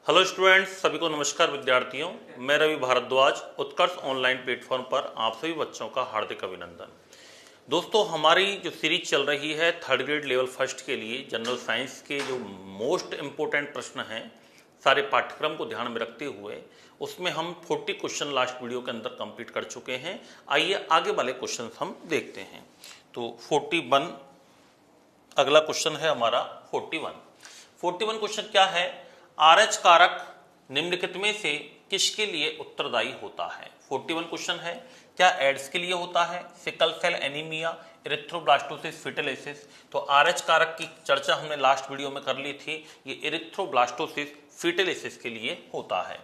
Hello students, सभी को नमस्कार। विद्यार्थियों, मैं रवि भारद्वाज उत्कर्ष ऑनलाइन प्लेटफॉर्म पर आप सभी बच्चों का हार्दिक अभिनंदन। दोस्तों, हमारी जो सीरीज चल रही है थर्ड ग्रेड लेवल फर्स्ट के लिए जनरल साइंस के जो मोस्ट इम्पोर्टेंट प्रश्न हैं सारे पाठ्यक्रम को ध्यान में रखते हुए, उसमें हम 40 क्वेश्चन लास्ट वीडियो के अंदर कंप्लीट कर चुके हैं। आइए आगे वाले क्वेश्चन हम देखते हैं। तो 41 अगला क्वेश्चन है हमारा 41 क्वेश्चन क्या है? आरएच कारक निम्नलिखित में से किसके लिए उत्तरदायी होता है? 41 क्वेश्चन है। क्या एड्स के लिए होता है? Sickle cell anaemia, erythroblastosis, fetalis. तो आरएच कारक की चर्चा हमने लास्ट वीडियो में कर ली थी। ये इरिथ्रोब्लास्टोसिस, फिटलिसिस के लिए होता है।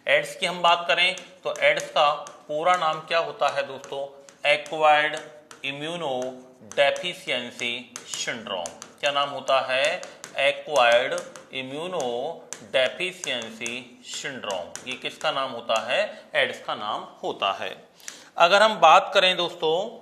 एड्स की हम बात करें तो एड्स का पूरा नाम क्या होता है दोस्तों? Acquired immuno deficiency syndrome. क्या नाम होता है? Acquired immuno deficiency syndrome. ये किसका नाम होता है? एड्स का नाम होता है। अगर हम बात करें दोस्तों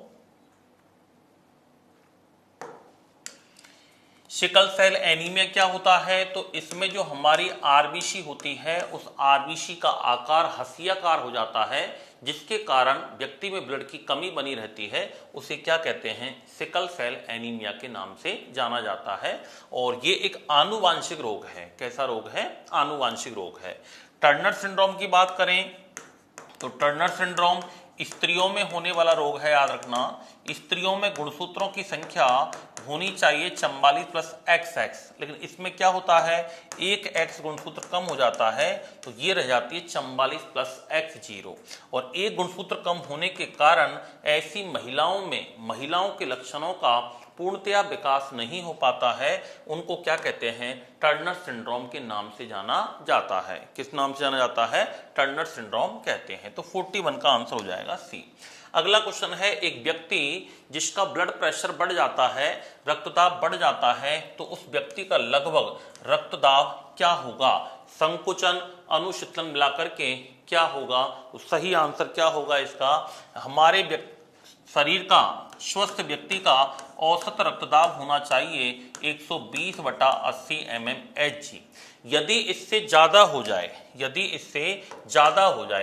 सिकल सेल एनीमिया क्या होता है, तो इसमें जो हमारी आरबीसी होती है उस आरबीसी का आकार हसियाकार हो जाता है, जिसके कारण व्यक्ति में ब्लड की कमी बनी रहती है। उसे क्या कहते हैं? सिकल सेल एनीमिया के नाम से जाना जाता है। और ये एक आनुवांशिक रोग है। कैसा रोग है? आनुवांशिक रोग है। टर्नर सिंड्रोम की बात करें तो टर्नर सिंड्रोम स्त्रियों में होने वाला रोग है। याद रखना, स्त्रियों में गुणसूत्रों की संख्या होनी चाहिए 44 प्लस XX, लेकिन इसमें क्या होता है? एक X गुणसूत्र कम हो जाता है, तो ये रह जाती है 44 प्लस X0। और एक गुणसूत्र कम होने के कारण ऐसी महिलाओं के लक्षणों का पूर्णतया विकास नहीं हो पाता है। उनको क्या कहते हैं? टर्नर सिंड्रोम के नाम से जाना जाता है। किस नाम से जाना जाता है? टर्नर सिंड्रोम कहते हैं। तो 41 का आंसर हो जाएगा सी। अगला क्वेश्चन है, एक व्यक्ति जिसका ब्लड प्रेशर बढ़ जाता है, रक्तदाब बढ़ जाता है, तो उस व्यक्ति का लगभग रक्तदाब क्या होगा? संकुचन अनुशीतलन मिलाकर के क्या होगा? तो सही आंसर क्या होगा इसका? हमारे शरीर का स्वस्थ व्यक्ति का औसत रक्तदाब होना चाहिए 120/80 mmHg। यदि इससे ज्यादा हो जाए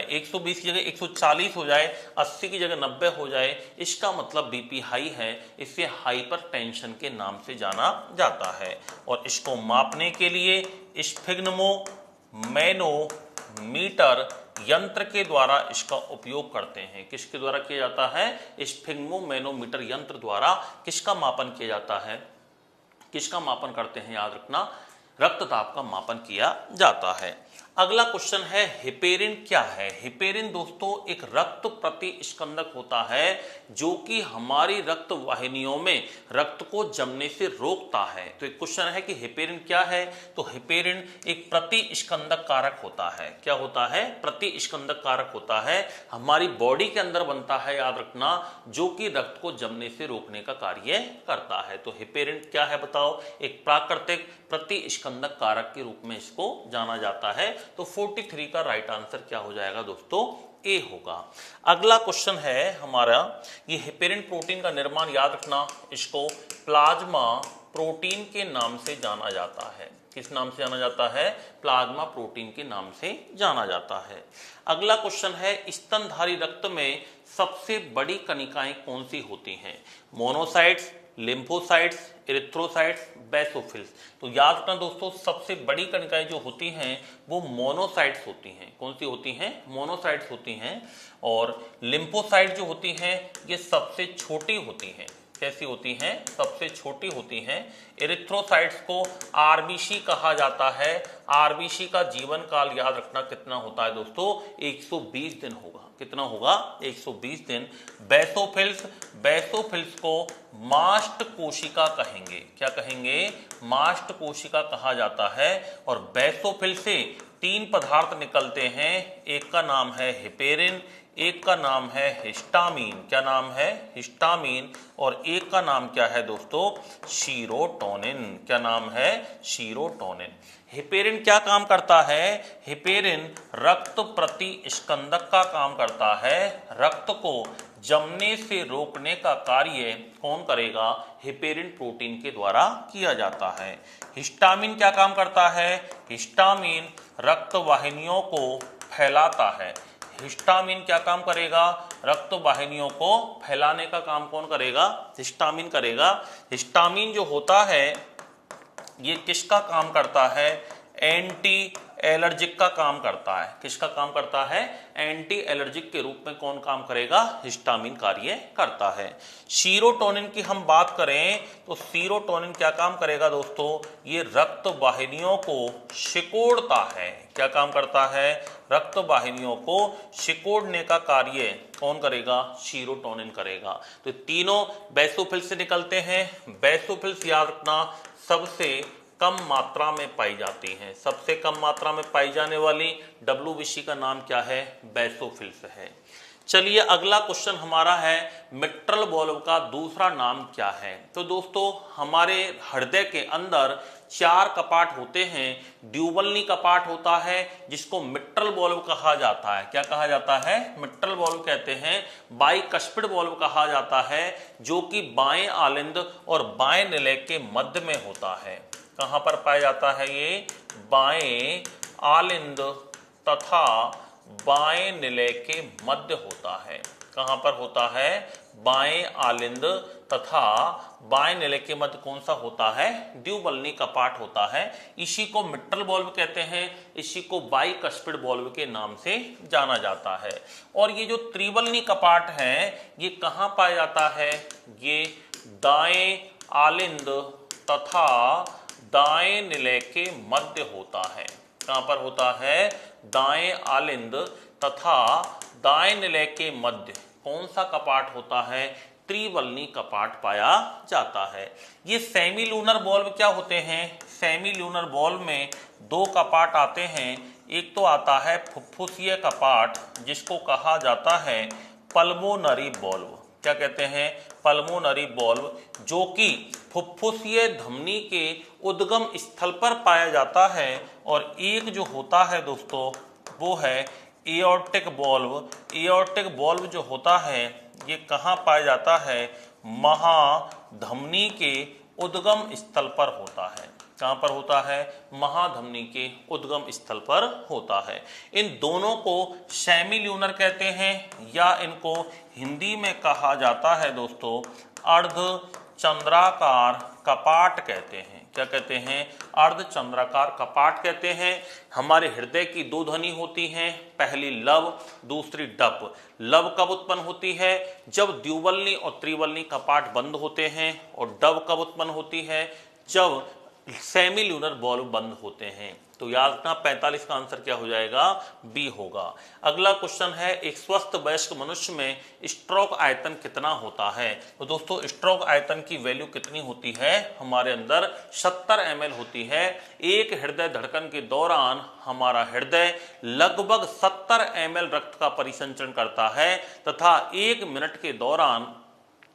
120 की जगह 140 हो जाए, 80 की जगह 90 हो जाए, इसका मतलब बीपी हाई है। इसे हाइपरटेंशन के नाम से जाना जाता है। और इसको मापने के लिए स्फिग्मोमैनोमीटर यंत्र के द्वारा इसका उपयोग करते हैं। किसके द्वारा किया जाता है? स्फिग्मोमैनोमीटर यंत्र द्वारा किसका मापन किया जाता है? किसका मापन करते हैं? याद रखना, रक्तदाब का मापन किया जाता है। अगला क्वेश्चन है, हिपेरिन क्या है? हिपेरिन दोस्तों एक रक्त प्रतिस्कंदक होता है जो कि हमारी रक्त वाहिनियों में रक्त को जमने से रोकता है। तो एक क्वेश्चन है कि हिपेरिन क्या है? तो हिपेरिन एक प्रतिस्कंदक कारक होता है। क्या होता है? प्रतिस्कंदक कारक होता है। हमारी बॉडी के अंदर बनता है, याद रखना, जो कि रक्त को जमने से रोकने का कार्य करता है। तो हिपेरिन क्या है बताओ? एक प्राकृतिक प्रतिस्कंदक कारक के रूप में इसको जाना जाता है। तो 43 का राइट आंसर क्या हो जाएगा दोस्तों? ए होगा। अगला क्वेश्चन है हमारा, ये हिपेरिन प्रोटीन का निर्माण, याद रखना, इसको प्लाज्मा प्रोटीन के नाम से जाना जाता है। किस नाम से जाना जाता है? प्लाज्मा प्रोटीन के नाम से जाना जाता है। अगला क्वेश्चन है, स्तनधारी रक्त में सबसे बड़ी कणिकाएं कौन सी होती हैं? Monocytes, lymphocytes, erythrocytes, basophils. तो याद रखना दोस्तों, सबसे बड़ी कणिकाएं जो होती हैं वो मोनोसाइट्स होती हैं। कौन सी होती हैं? मोनोसाइट्स होती हैं। और लिम्फोसाइट जो होती हैं ये सबसे छोटी होती हैं। कैसी होती हैं? सबसे छोटी होती हैं। इरिथ्रोसाइट्स को आरबीसी कहा जाता है। आरबीसी का जीवन काल याद रखना कितना होता है दोस्तों? 120 दिन होगा। कितना होगा? 120 दिन। बेसोफिल्स को मास्ट कोशिका कहेंगे। क्या कहेंगे? मास्ट कोशिका कहा जाता है। और बेसोफिल से 3 पदार्थ निकलते हैं। एक का नाम है हिपेरिन, एक का नाम है हिस्टामीन। क्या नाम है? हिस्टामीन। और एक का नाम क्या है दोस्तों? सीरोटोनिन। क्या नाम है? सीरोटोनिन। हिपेरिन क्या काम करता है? हिपेरिन रक्त प्रतिस्कंदक का काम करता है। रक्त को जमने से रोकने का कार्य कौन करेगा? हेपेरिन प्रोटीन के द्वारा किया जाता है। हिस्टामिन क्या काम करता है? हिस्टामिन रक्त वाहिनियों को फैलाता है। हिस्टामिन क्या काम करेगा? रक्त वाहिनियों को फैलाने का काम कौन करेगा? हिस्टामिन करेगा। हिस्टामिन जो होता है ये किसका काम करता है? एंटी एलर्जिक का काम करता है। किसका काम करता है? एंटी एलर्जिक के रूप में कौन काम करेगा? हिस्टामिन कार्य करता है। सीरोटोनिन की हम बात करें तो सीरोटोनिन क्या काम करेगा दोस्तों? ये रक्त वाहिनियों को सिकोड़ता है। क्या काम करता है? रक्त वाहिनियों को सिकोड़ने का कार्य कौन करेगा? सीरोटोनिन करेगा। तो तीनों बेसोफिल्स से निकलते हैं। बेसोफिल्स याद रखना सबसे कम मात्रा में पाई जाती हैं। सबसे कम मात्रा में पाई जाने वाली डब्ल्यूबीसी का नाम क्या है? बेसोफिल्स है। चलिए अगला क्वेश्चन हमारा है मिट्रल वॉल्व का दूसरा नाम क्या है? तो दोस्तों हमारे हृदय के अंदर 4 कपाट होते हैं। ड्यूवलनी कपाट होता है जिसको मिट्रल वॉल्व कहा जाता है। क्या कहा जाता है? मिट्रल वॉल्व कहते हैं। बाइकस्पिड वॉल्व कहा जाता है जो कि बाएं आलिंद और बाएं निलय के मध्य में होता है। कहां पर पाया जाता है ये? बाएं आलिंद तथा बाएं निलय के मध्य होता है। कहां पर होता है? बाएं आलिंद तथा बाएं निलय के मध्य कौन सा होता है? ड्यूवलनी कपाट होता है। इसी को मिट्रल वॉल्व कहते हैं। इसी को बाइकस्पिड वॉल्व के नाम से जाना जाता है। और ये जो त्रिवलनी कपाट है ये कहां पाया जाता है? ये दाएं आलिंद तथा दाएं निलय के मध्य होता है। कहां पर होता है? दाएं आलिंद तथा दाएं निलय के मध्य कौन सा कपाट होता है? त्रिवलनी कपाट पाया जाता है। ये सेमी लूनर वॉल्व क्या होते हैं? सेमी लूनर वॉल्व में 2 कपाट आते हैं। एक तो आता है फुफ्फुसीय कपाट जिसको कहा जाता है पल्मोनरी वॉल्व। क्या कहते हैं? पल्मोनरी वॉल्व, जो कि फुफ्फुसीय धमनी के उद्गम स्थल पर पाया जाता है। और एक जो होता है दोस्तों वो है एओर्टिक वॉल्व। एओर्टिक वॉल्व जो होता है ये कहाँ पाया जाता है? महाधमनी के उद्गम स्थल पर होता है। कहां पर होता है? महाधमनी के उद्गम स्थल पर होता है। इन दोनों को सेमी ल्यूनर कहते हैं या इनको हिंदी में कहा जाता है दोस्तों अर्धचंद्राकार कपाट कहते हैं। क्या कहते हैं? अर्धचंद्राकार कपाट कहते हैं। हमारे हृदय की 2 ध्वनि होती हैं, पहली लव दूसरी डप। लव कब उत्पन्न होती है? जब द्विवल्नी और त्रिवल्नी कपाट बंद होते हैं। और डब कब उत्पन्न होती है? जब सेमी ल्यूनर वॉल्व बंद होते हैं। तो याद रखना 45 का आंसर क्या हो जाएगा? बी होगा। अगला क्वेश्चन है एक स्वस्थ वयस्क मनुष्य में स्ट्रोक आयतन कितना होता है? तो दोस्तों स्ट्रोक आयतन की वैल्यू कितनी होती है? हमारे अंदर 70 ml होती है। एक हृदय धड़कन के दौरान हमारा हृदय लगभग 70 ml रक्त का परिसंचरण करता है तथा 1 मिनट के दौरान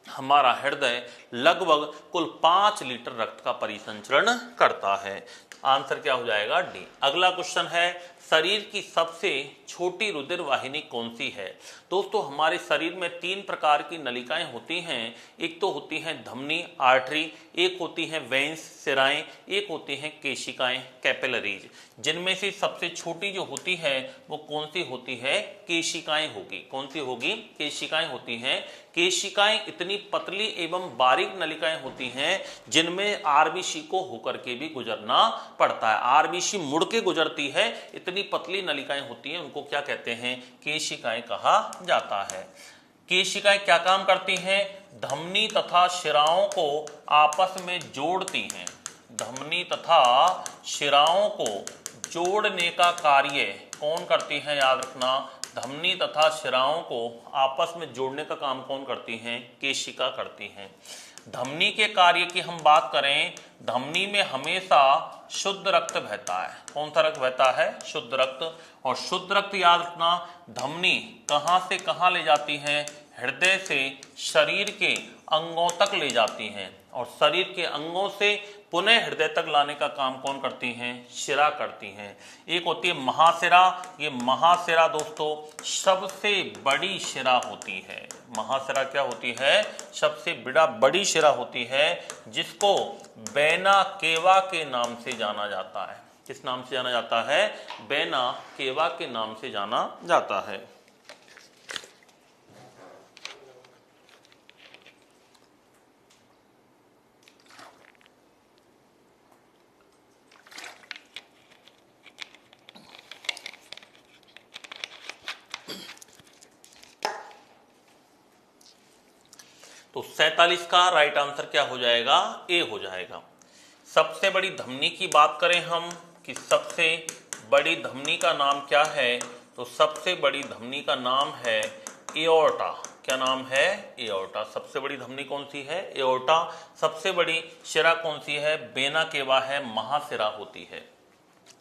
हमारा हृदय लगभग कुल 5 लीटर रक्त का परिसंचरण करता है। आंसर क्या हो जाएगा? डी। अगला क्वेश्चन है शरीर की सबसे छोटी रुधिर वाहिनी कौन सी है? दोस्तों हमारे शरीर में 3 प्रकार की नलिकाएं होती हैं। एक तो होती हैं धमनी आर्टरी, एक होती हैं वेंस सिराएं, एक होती हैं केशिकाएं कैपिलरीज। जिनमें से सबसे छोटी जो होती है वो कौन सी होती है? केशिकाएं होगी। कौन सी होगी? केशिकाएं होती हैं। केशिकाएं इतनी पतली एवं बारीक नलिकाएं होती हैं जिनमें आरबीसी को होकर के भी गुजरना पड़ता है। आरबीसी मुड़ के गुजरती है, इतनी पतली नलिकाएं होती हैं, उनको क्या कहते हैं? केशिकाएं कहा जाता है। केशिकाएं क्या काम करती हैं? धमनी तथा शिराओं को आपस में जोड़ती हैं। धमनी तथा शिराओं को जोड़ने का कार्य कौन करती हैं? याद रखना धमनी तथा शिराओं को आपस में जोड़ने का काम कौन करती हैं? केशिका करती हैं। धमनी के कार्य की हम बात करें, धमनी में हमेशा शुद्ध रक्त बहता है। कौन सा रक्त बहता है? शुद्ध रक्त। और शुद्ध रक्त याद रखना धमनी कहां से कहां ले जाती है? हृदय से शरीर के अंगों तक ले जाती हैं। और शरीर के अंगों से पुनः हृदय तक लाने का काम कौन करती हैं? शिरा करती हैं। एक होती है महाशिरा, ये महाशिरा दोस्तों सबसे बड़ी शिरा होती है। महाशिरा क्या होती है? सबसे बड़ी शिरा होती है, जिसको वेना केवा के नाम से जाना जाता है। किस नाम से जाना जाता है? वेना केवा के नाम से जाना जाता है। तो 47 का राइट आंसर क्या हो जाएगा? ए हो जाएगा। सबसे बड़ी धमनी की बात करें हम कि सबसे बड़ी धमनी का नाम क्या है, तो सबसे बड़ी धमनी का नाम है एओर्टा। क्या नाम है? एओर्टा। सबसे बड़ी धमनी कौन सी है? एओर्टा। सबसे बड़ी शिरा कौन सी है? वेना केवा है, महाशिरा होती है।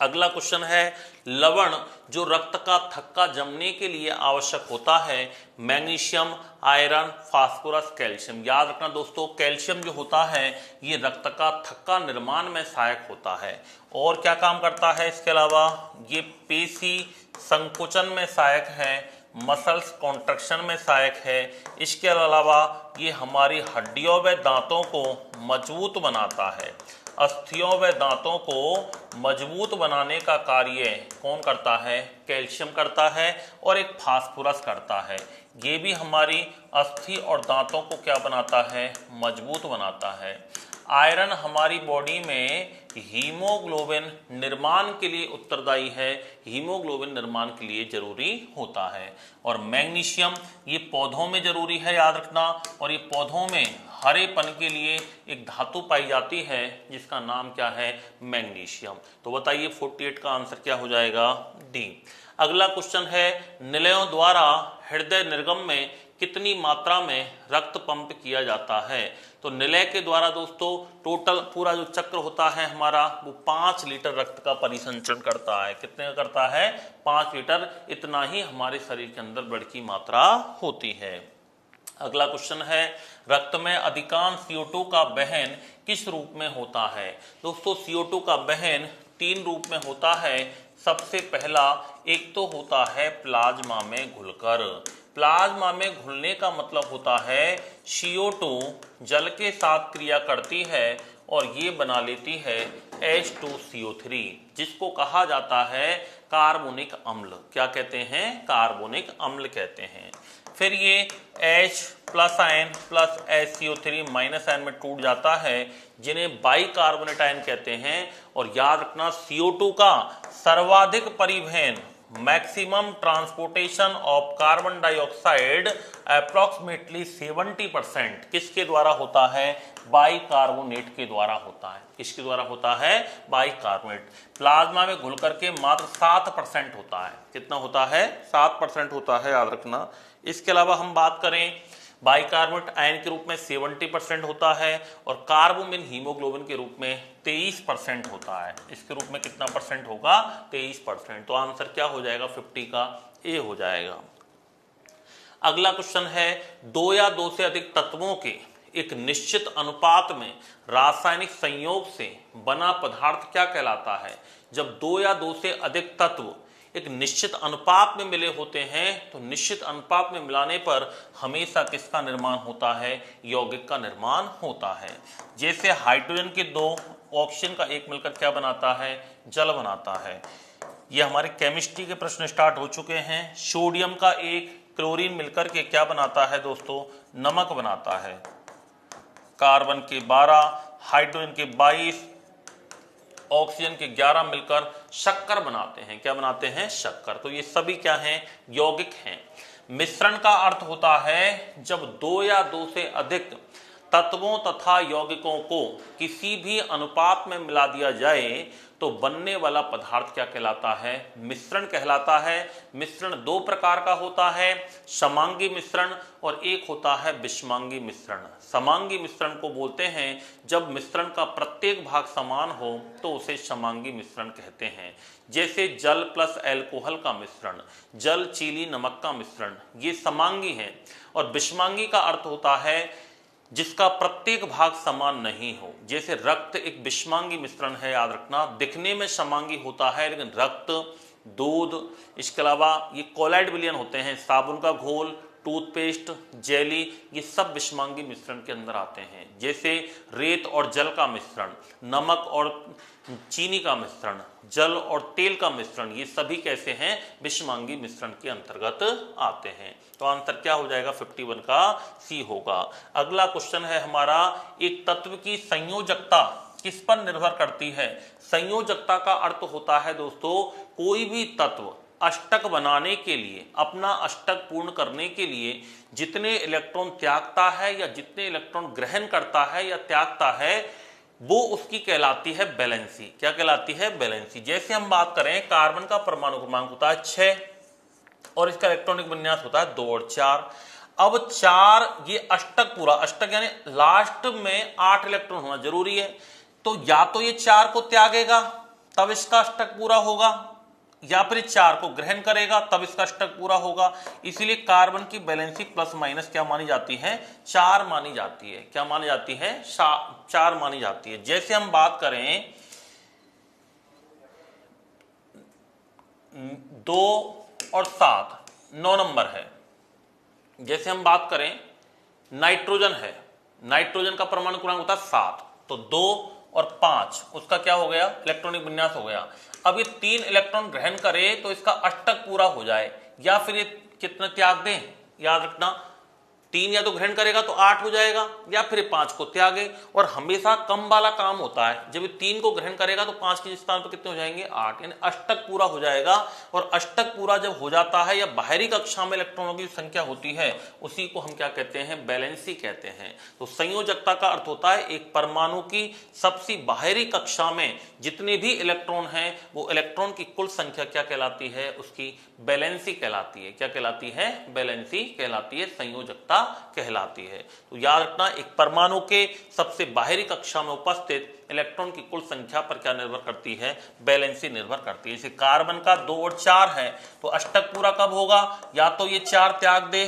अगला क्वेश्चन है, लवण जो रक्त का थक्का जमने के लिए आवश्यक होता है, मैग्नीशियम, आयरन, फास्फोरस, कैल्शियम। याद रखना दोस्तों, कैल्शियम जो होता है ये रक्त का थक्का निर्माण में सहायक होता है। और क्या काम करता है इसके अलावा? ये पेशी संकुचन में सहायक है, मसल्स कॉन्ट्रैक्शन में सहायक है। इसके अलावा ये हमारी हड्डियों व दांतों को मजबूत बनाता है। अस्थियों व दांतों को मजबूत बनाने का कार्य कौन करता है? कैल्शियम करता है। और एक फास्फोरस करता है। ये भी हमारी अस्थि और दांतों को क्या बनाता है? मजबूत बनाता है। आयरन हमारी बॉडी में हीमोग्लोबिन निर्माण के लिए उत्तरदायी है, हीमोग्लोबिन निर्माण के लिए जरूरी होता है। और मैग्नीशियम ये पौधों में जरूरी है, याद रखना। और ये पौधों में हरेपन के लिए एक धातु पाई जाती है जिसका नाम क्या है? मैग्नीशियम। तो बताइए 48 का आंसर क्या हो जाएगा? डी। अगला क्वेश्चन है, निलयों द्वारा हृदय निर्गम में कितनी मात्रा में रक्त पंप किया जाता है? तो निलय के द्वारा दोस्तों टोटल पूरा जो चक्र होता है हमारा, वो 5 लीटर रक्त का परिसंचरण करता है। कितने का करता है? 5 लीटर। इतना ही हमारे शरीर के अंदर ब्लड की मात्रा होती है। अगला क्वेश्चन है, रक्त में अधिकांश CO2 का वहन किस रूप में होता है? दोस्तों CO2 का वहन 3 रूप में होता है। सबसे पहला एक तो होता है प्लाज्मा में घुलकर। प्लाज्मा में घुलने का मतलब होता है CO2 जल के साथ क्रिया करती है और ये बना लेती है H2CO3, जिसको कहा जाता है कार्बोनिक अम्ल। क्या कहते हैं? कार्बोनिक अम्ल कहते हैं। फिर ये H plus ion plus HCO3 minus ion में टूट जाता है, जिन्हें बाइकार्बोनेट आयन कहते हैं। और याद रखना CO2 का सर्वाधिक परिवहन, maximum transportation of carbon dioxide approximately 70% किसके द्वारा होता है? बाइकार्बोनेट के द्वारा होता है। किसके द्वारा होता है? बाइकार्बोनेट। प्लाज्मा में घुल करके मात्र 7% होता है। कितना होता है? 7% होता है, याद रखना। इसके अलावा हम बात करें बाइकार्बोनेट आयन के रूप में 70% होता है और कार्बोमिन हीमोग्लोबिन के रूप में 23% होता है। इसके रूप में कितना परसेंट होगा? 23%। तो आंसर क्या हो जाएगा? 50 का ए हो जाएगा। अगला क्वेश्चन है, 2 या 2 से अधिक तत्वों के एक निश्चित अनुपात में रासायनिक संयोग से बना पदार्थ क्या कहलाता है? जब 2 या 2 से अधिक तत्व एक निश्चित अनुपात में मिले होते हैं तो निश्चित अनुपात में मिलाने पर हमेशा किसका निर्माण होता है? यौगिक का निर्माण होता है। जैसे हाइड्रोजन के 2 ऑक्सीजन का 1 मिलकर क्या बनाता है? जल बनाता है। ये हमारे केमिस्ट्री के प्रश्न स्टार्ट हो चुके हैं। सोडियम का 1 क्लोरीन मिलकर के क्या बनाता है दोस्तों? नमक बनाता है। कार्बन के 12, हाइड्रोजन के 22, ऑक्सीजन के 11 मिलकर शक्कर बनाते हैं। क्या बनाते हैं? शक्कर। तो ये सभी क्या हैं? यौगिक हैं। मिश्रण का अर्थ होता है जब 2 या 2 से अधिक तत्वों तथा यौगिकों को किसी भी अनुपात में मिला दिया जाए तो बनने वाला पदार्थ क्या कहलाता है? मिश्रण कहलाता है। मिश्रण 2 प्रकार का होता है, समांगी मिश्रण और एक होता है विषमांगी मिश्रण। समांगी मिश्रण को बोलते हैं जब मिश्रण का प्रत्येक भाग समान हो तो उसे समांगी मिश्रण कहते हैं। जैसे जल प्लस एल्कोहल का मिश्रण, जल चीनी नमक का मिश्रण, ये समांगी है। और विषमांगी का अर्थ होता है जिसका प्रत्येक भाग समान नहीं हो। जैसे रक्त एक विषमांगी मिश्रण है, याद रखना, दिखने में समांगी होता है लेकिन रक्त, दूध, इसके अलावा ये कोलाइड विलयन होते हैं, साबुन का घोल, टूथपेस्ट, जेली, ये सब विषमांगी मिश्रण के अंदर आते हैं। जैसे रेत और जल का मिश्रण, नमक और चीनी का मिश्रण, जल और तेल का मिश्रण, ये सभी कैसे हैं, विषमांगी मिश्रण के अंतर्गत आते हैं। तो आंसर क्या हो जाएगा, 51 का सी होगा। अगला क्वेश्चन है हमारा, एक तत्व की संयोजकता किस पर निर्भर करती है। संयोजकता का अर्थ होता है दोस्तों, कोई भी तत्व अष्टक बनाने के लिए, अपना अष्टक पूर्ण करने के लिए जितने इलेक्ट्रॉन त्यागता है या जितने इलेक्ट्रॉन ग्रहण करता है या त्यागता है, वो उसकी कहलाती है बैलेंसी। क्या कहलाती है, बैलेंसी। जैसे हम बात करें, कार्बन का परमाणु क्रमांक होता है 6 और इसका इलेक्ट्रॉनिक विन्यास होता है 2 और 4। अब 4 ये अष्टक पूरा, अष्टक यानी लास्ट में 8 इलेक्ट्रॉन होना जरूरी है, तो या तो ये 4 को त्यागेगा तब इसका अष्टक पूरा होगा, या फिर 4 को ग्रहण करेगा तब इसका अष्टक पूरा होगा। इसीलिए कार्बन की बैलेंसी प्लस माइनस क्या मानी जाती है, 4 मानी जाती है। क्या मानी जाती है, 4 मानी जाती है। जैसे हम बात करें 2 और 7 9 नंबर है। जैसे हम बात करें नाइट्रोजन है, नाइट्रोजन का परमाणु क्रमांक होता है 7, तो 2 और 5 उसका क्या हो गया, इलेक्ट्रॉनिक विन्यास हो गया। अब ये 3 इलेक्ट्रॉन ग्रहण करे तो इसका अष्टक पूरा हो जाए, या फिर ये कितना त्याग दें, याद रखना 3 या तो ग्रहण करेगा तो 8 हो जाएगा, या फिर 5 को त्यागे। और हमेशा कम वाला काम होता है, जब 3 को ग्रहण करेगा तो 5 के स्थान पर कितने हो जाएंगे, 8, यानी अष्टक पूरा हो जाएगा। और अष्टक पूरा जब हो जाता है या बाहरी कक्षा में इलेक्ट्रॉनों की संख्या होती है, उसी को हम क्या कहते हैं, बैलेंसी कहते हैं। तो संयोजकता का अर्थ होता है एक परमाणु की सबसे बाहरी कक्षा में जितने भी इलेक्ट्रॉन हैं, वो इलेक्ट्रॉन की कुल संख्या क्या कहलाती है, उसकी बैलेंसी कहलाती है। क्या कहलाती है, बैलेंसी कहलाती है, संयोजकता कहलाती है। तो याद रखना, एक परमाणु के सबसे बाहरी कक्षा में उपस्थित इलेक्ट्रॉन की कुल संख्या पर क्या निर्भर करती है, बैलेंसी निर्भर करती है। जैसे कार्बन का 2 और 4 है, तो अष्टक पूरा कब होगा, या तो ये 4 त्याग दे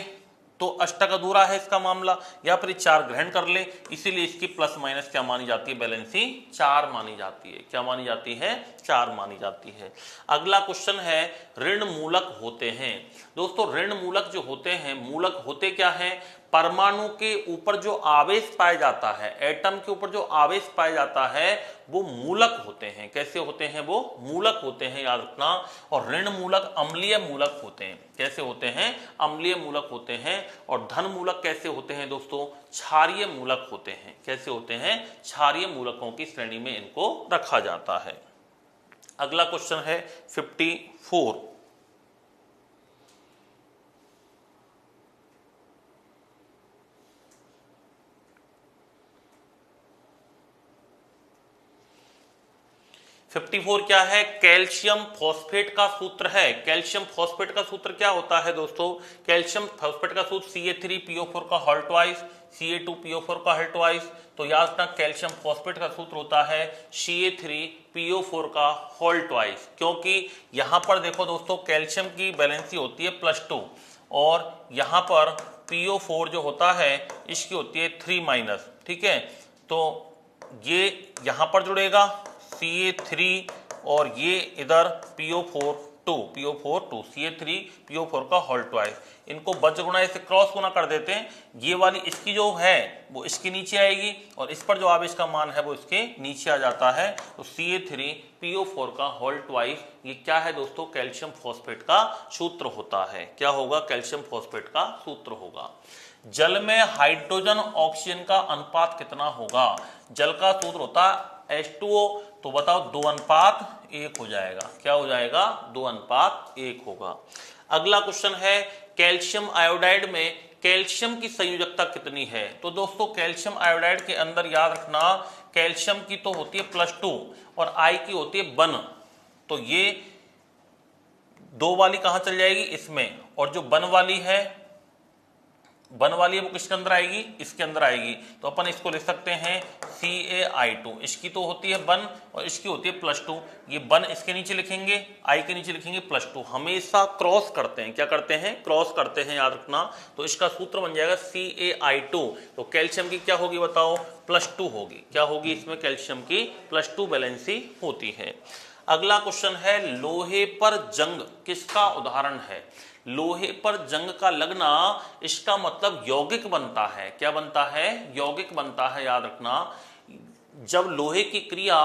तो अष्टक अधूरा है इसका मामला, या फिर 4 ग्रहण कर ले, इसीलिए इसकी प्लस माइनस क्या मानी जाती है, बैलेंसी 4 मानी जाती है। क्या मानी जाती है, 4 मानी जाती है। अगला क्वेश्चन है, ऋण मूलक होते हैं। दोस्तों ऋण मूलक जो होते हैं, मूलक होते क्या हैं, परमाणु के ऊपर जो आवेश पाया जाता है, एटम के ऊपर जो आवेश पाया जाता है, वो मूलक होते हैं। कैसे होते हैं, वो मूलक होते हैं, याद रखना। और ऋण मूलक अम्लीय मूलक होते हैं। कैसे होते हैं, अम्लीय मूलक होते हैं। और धन मूलक कैसे होते हैं दोस्तों, क्षारीय मूलक होते हैं। कैसे होते हैं, क्षारीय मूलकों की श्रेणी में इनको रखा जाता है। अगला क्वेश्चन है 54। 54 क्या है, कैल्शियम फॉस्फेट का सूत्र है। कैल्शियम फॉस्फेट का सूत्र क्या होता है दोस्तों, कैल्शियम फॉस्फेट का सूत्र Ca3PO4 का होल ट्वाइस, Ca2PO4 का होल ट्वाइस। तो याद रखना, कैल्शियम फॉस्फेट का सूत्र होता है Ca3PO4 का होल ट्वाइस। क्योंकि यहां पर देखो दोस्तों, कैल्शियम की बैलेंसी होती है +2 और यहां पर PO4 जो होता है इसकी होती है 3-। ठीक है, तो ये यहां पर जुड़ेगा Ca3 और ये इधर PO4 Ca3PO4 का होल ट्वाइस। इनको बज गुणा से क्रॉस गुणा कर देते हैं, ये वाली इसकी जो है वो इसके नीचे आएगी और इस पर जो आवेश का मान है वो इसके नीचे आ जाता है। तो Ca3PO4 का होल ट्वाइस, ये क्या है दोस्तों, कैल्शियम फॉस्फेट का सूत्र होता है। क्या होगा, कैल्शियम फॉस्फेट का सूत्र होगा। जल में हाइड्रोजन ऑक्सीजन का अनुपात कितना होगा, जल का सूत्र होता है H2O, तो बताओ 2:1 हो जाएगा। क्या हो जाएगा, 2:1 होगा। अगला क्वेश्चन है, कैल्शियम आयोडाइड में कैल्शियम की संयोजकता कितनी है। तो दोस्तों कैल्शियम आयोडाइड के अंदर याद रखना, कैल्शियम की तो होती है +2 और आई की होती है 1, तो ये 2 वाली कहां चल जाएगी, इसमें, और जो 1 वाली है बन वाली है वो किसके अंदर आएगी, इसके अंदर आएगी। तो अपन इसको लिख सकते हैं CaI2। इसकी तो होती है वन और इसकी होती है +2। ये वन इसके नीचे लिखेंगे, आई के नीचे लिखेंगे +2। हमेशा क्रॉस करते हैं, क्या करते हैं, क्रॉस करते हैं, याद रखना। तो इसका सूत्र बन जाएगा CaI2। तो कैल्शियम की क्या होगी बताओ, +2 होगी। क्या होगी इसमें, कैल्शियम की +2 वैलेंसी होती है। अगला क्वेश्चन है लोहे पर जंग किसका उदाहरण है। लोहे पर जंग का लगना, इसका मतलब यौगिक बनता है। क्या बनता है, यौगिक बनता है, याद रखना। जब लोहे की क्रिया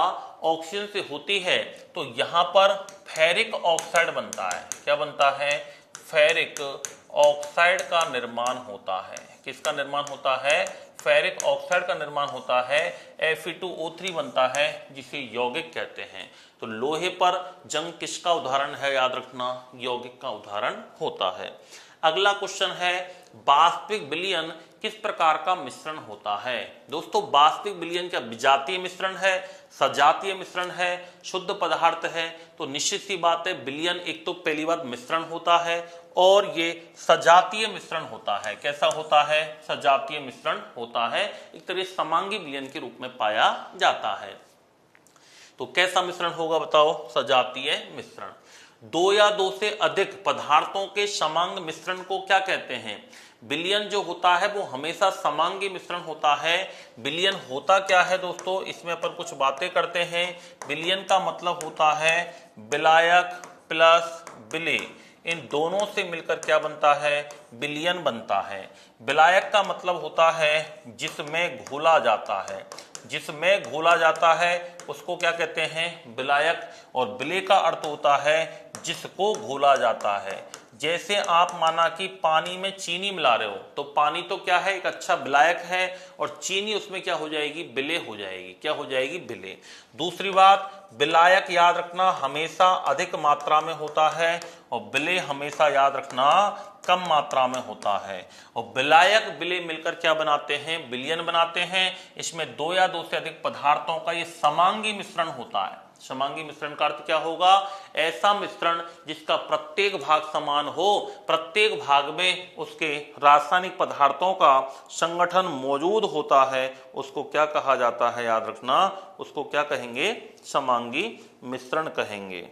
ऑक्सीजन से होती है तो यहां पर फेरिक ऑक्साइड बनता है। क्या बनता है, फेरिक ऑक्साइड का निर्माण होता है। किसका निर्माण होता है, फेरिक ऑक्साइड का निर्माण होता है। Fe2O3 बनता है जिसे यौगिक कहते हैं। तो लोहे पर जंग किसका उदाहरण है, याद रखना, यौगिक का उदाहरण होता है। अगला क्वेश्चन है वास्तविक विलयन किस प्रकार का मिश्रण होता है। दोस्तों वास्तविक विलयन क्या विजातीय मिश्रण है, सजातीय मिश्रण है, शुद्ध पदार्थ है। तो निश्चित सी बात है विलयन एक तो पहली बात मिश्रण होता है और ये सजातीय मिश्रण होता है। कैसा होता है, सजातीय मिश्रण होता है। एक तरह समांगी विलयन के रूप में पाया जाता है। तो कैसा मिश्रण होगा बताओ, सजातीय मिश्रण। दो या दो से अधिक पदार्थों के समांग मिश्रण को क्या कहते हैं। विलयन जो होता है वो हमेशा समांगी मिश्रण होता है। विलयन होता क्या है दोस्तों, इसमें अपन कुछ बातें करते हैं। विलयन का मतलब होता है विलायक प्लस विलेय, इन दोनों से मिलकर क्या बनता है, विलयन बनता है। विलायक का मतलब होता है जिसमें घोला जाता है, जिसमें घोला जाता है उसको क्या कहते हैं, विलायक। और विलेय का अर्थ होता है जिसको घोला जाता है। जैसे आप माना कि पानी में चीनी मिला रहे हो तो पानी तो क्या है, एक अच्छा विलायक है और चीनी उसमें क्या हो जाएगी, विलेय हो जाएगी। क्या हो जाएगी, विलेय। दूसरी बात, विलायक याद रखना हमेशा अधिक मात्रा में होता है और विलेय हमेशा याद रखना कम मात्रा में होता है। और विलायक विलेय मिलकर क्या बनाते हैं, विलयन बनाते हैं। इसमें दो या दो से अधिक पदार्थों का ये समांगी मिश्रण होता है। समांगी मिश्रण का अर्थ क्या होगा, ऐसा मिश्रण जिसका प्रत्येक भाग समान हो, प्रत्येक भाग में उसके रासायनिक पदार्थों का संगठन मौजूद होता है, उसको क्या कहा जाता है, याद रखना, उसको क्या कहेंगे, समांगी मिश्रण कहेंगे।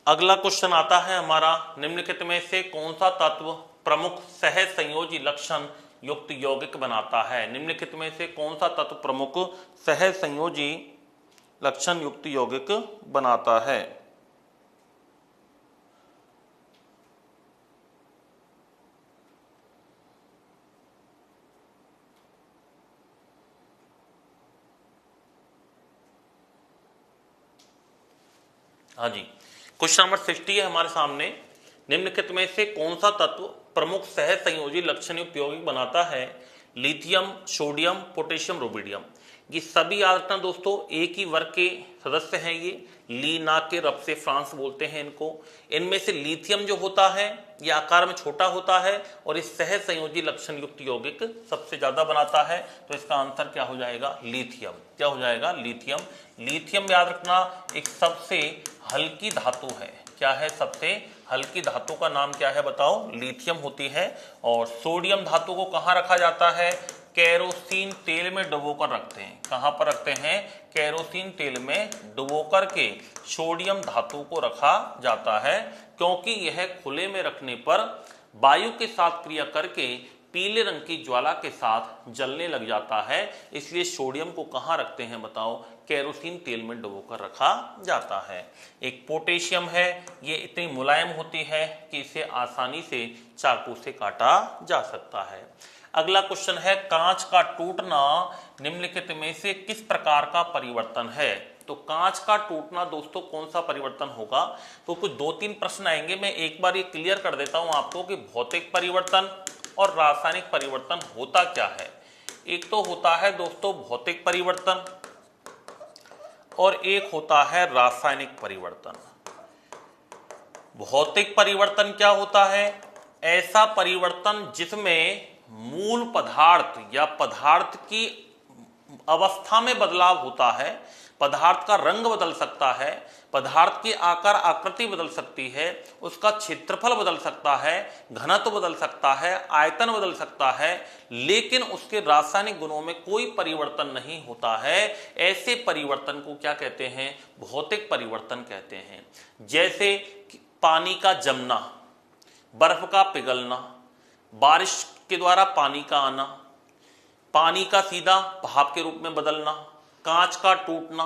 अगला क्वेश्चन आता है हमारा, निम्नलिखित में से कौन सा तत्व प्रमुख सह संयोजी लक्षण युक्त यौगिक बनाता है। निम्नलिखित में से कौन सा तत्व प्रमुख सह संयोजी लक्षण युक्त यौगिक बनाता है। हाँ जी, क्वेश्चन नंबर 60 है हमारे सामने। निम्नलिखित में से कौन सा तत्व प्रमुख सह संयोजी लक्षण युक्त यौगिक बनाता है। Lithium, sodium, potassium, rubidium. ये सभी याद रखना दोस्तों एक ही वर्ग के सदस्य हैं। ये ली ना के रब से फ्रांस बोलते हैं इनको। इनमें से लिथियम जो होता है ये आकार में छोटा होता है और इस सह संयोजी लक्षण युक्त यौगिक सबसे ज्यादा बनाता है। तो इसका आंसर क्या हो जाएगा, लिथियम। क्या हो जाएगा, लिथियम। लिथियम याद रखना एक सबसे हल्की धातु है। क्या है, सबसे हल्की धातु का नाम क्या है बताओ, लिथियम होती है। और सोडियम धातु को कहाँ रखा जाता है, केरोसिन तेल में डुबोकर रखते हैं। कहाँ पर रखते हैं, केरोसिन तेल में डुबोकर के सोडियम धातु को रखा जाता है, क्योंकि यह खुले में रखने पर वायु के साथ क्रिया करके पीले रंग की ज्वाला के साथ जलने लग जाता है। इसलिए सोडियम को कहाँ रखते हैं बताओ, केरोसिन तेल में डुबोकर रखा जाता है। एक पोटेशियम है, ये इतनी मुलायम होती है कि इसे आसानी से चाकू से काटा जा सकता है। अगला क्वेश्चन है, कांच का टूटना निम्नलिखित में से किस प्रकार का परिवर्तन है। तो कांच का टूटना दोस्तों कौन सा परिवर्तन होगा। तो कुछ दो तीन प्रश्न आएंगे, मैं एक बार ये क्लियर कर देता हूं आपको कि भौतिक परिवर्तन और रासायनिक परिवर्तन होता क्या है। एक तो होता है दोस्तों भौतिक परिवर्तन और एक होता है रासायनिक परिवर्तन। भौतिक परिवर्तन क्या होता है? ऐसा परिवर्तन जिसमें मूल पदार्थ या पदार्थ की अवस्था में बदलाव होता है, पदार्थ का रंग बदल सकता है, पदार्थ की आकार आकृति बदल सकती है, उसका क्षेत्रफल बदल सकता है, घनत्व बदल सकता है, आयतन बदल सकता है, लेकिन उसके रासायनिक गुणों में कोई परिवर्तन नहीं होता है। ऐसे परिवर्तन को क्या कहते हैं? भौतिक परिवर्तन कहते हैं। जैसे पानी का जमना, बर्फ का पिघलना, बारिश के द्वारा पानी का आना, पानी का सीधा भाप के रूप में बदलना, कांच का टूटना,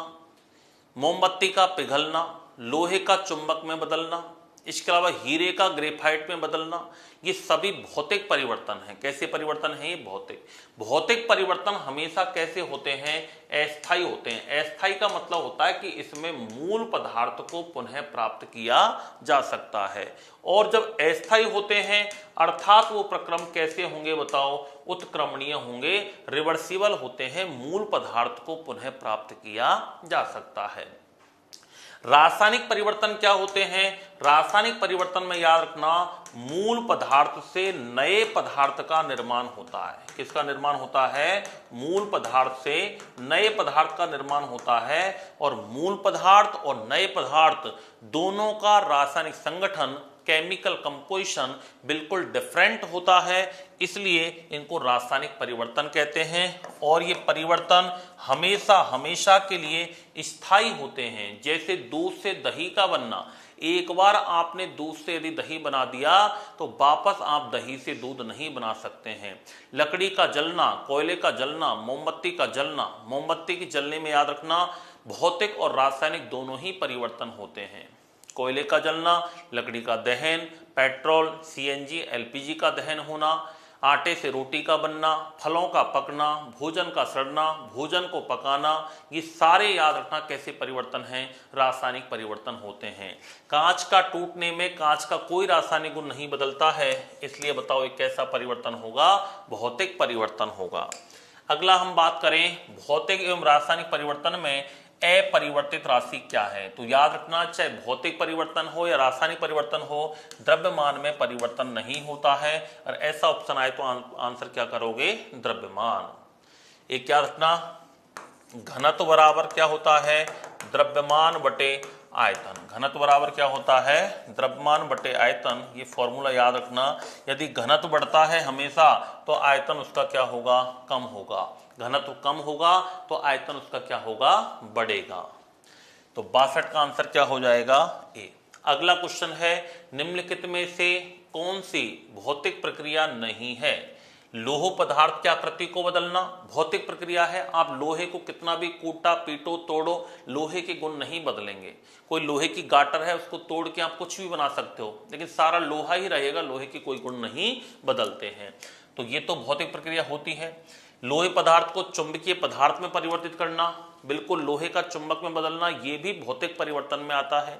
मोमबत्ती का पिघलना, लोहे का चुंबक में बदलना, इसके अलावा हीरे का ग्रेफाइट में बदलना, ये सभी भौतिक परिवर्तन हैं। कैसे परिवर्तन हैं ये? भौतिक। भौतिक परिवर्तन हमेशा कैसे होते हैं? अस्थायी होते हैं। अस्थायी का मतलब होता है कि इसमें मूल पदार्थ को पुनः प्राप्त किया जा सकता है। और जब अस्थायी होते हैं अर्थात वो प्रक्रम कैसे होंगे बताओ? उत्क्रमणीय होंगे, रिवर्सिबल होते हैं, मूल पदार्थ को पुनः प्राप्त किया जा सकता है। रासायनिक परिवर्तन क्या होते हैं? रासायनिक परिवर्तन में याद रखना, मूल पदार्थ से नए पदार्थ का निर्माण होता है। किसका निर्माण होता है? मूल पदार्थ से नए पदार्थ का निर्माण होता है। और मूल पदार्थ और नए पदार्थ दोनों का रासायनिक संगठन, केमिकल कंपोजिशन बिल्कुल डिफरेंट होता है, इसलिए इनको रासायनिक परिवर्तन कहते हैं। और ये परिवर्तन हमेशा हमेशा के लिए स्थायी होते हैं। जैसे दूध से दही का बनना, एक बार आपने दूध से यदि दही बना दिया तो वापस आप दही से दूध नहीं बना सकते हैं। लकड़ी का जलना, कोयले का जलना, मोमबत्ती का जलना, मोमबत्ती की जलने में याद रखना भौतिक और रासायनिक दोनों ही परिवर्तन होते हैं। कोयले का जलना, लकड़ी का दहन, पेट्रोल, सीएनजी, एलपीजी का दहन होना, आटे से रोटी का बनना, फलों का पकना, भोजन का सड़ना, भोजन को पकाना, ये सारे याद रखना कैसे परिवर्तन हैं? रासायनिक परिवर्तन होते हैं। कांच का टूटने में कांच का कोई रासायनिक गुण नहीं बदलता है, इसलिए बताओ ये कैसा परिवर्तन होगा? भौतिक परिवर्तन होगा। अगला हम बात करें भौतिक एवं रासायनिक परिवर्तन में अपरिवर्तित राशि क्या है? तो याद रखना, चाहे भौतिक परिवर्तन हो या रासायनिक परिवर्तन हो, द्रव्यमान में परिवर्तन नहीं होता है। और ऐसा ऑप्शन आए तो आंसर क्या करोगे? द्रव्यमान। एक याद रखना, घनत्व बराबर क्या होता है? द्रव्यमान बटे आयतन। घनत्व बराबर क्या होता है? द्रव्यमान बटे आयतन। ये फॉर्मूला याद रखना। यदि घनत्व बढ़ता है हमेशा तो आयतन उसका क्या होगा? कम होगा। घनत्व कम होगा तो आयतन उसका क्या होगा? बढ़ेगा। तो 62 का आंसर क्या हो जाएगा? ए। अगला क्वेश्चन है, निम्नलिखित में से कौन सी भौतिक प्रक्रिया नहीं है? लोह पदार्थ की आकृति को बदलना भौतिक प्रक्रिया है। आप लोहे को कितना भी कूटा पीटो तोड़ो, लोहे के गुण नहीं बदलेंगे। कोई लोहे की गाटर है, उसको तोड़ के आप कुछ भी बना सकते हो, लेकिन सारा लोहा ही रहेगा, लोहे के कोई गुण नहीं बदलते हैं। तो ये तो भौतिक प्रक्रिया होती है। लोहे पदार्थ को चुंबकीय पदार्थ में परिवर्तित करना, बिल्कुल लोहे का चुंबक में बदलना, ये भी भौतिक परिवर्तन में आता है।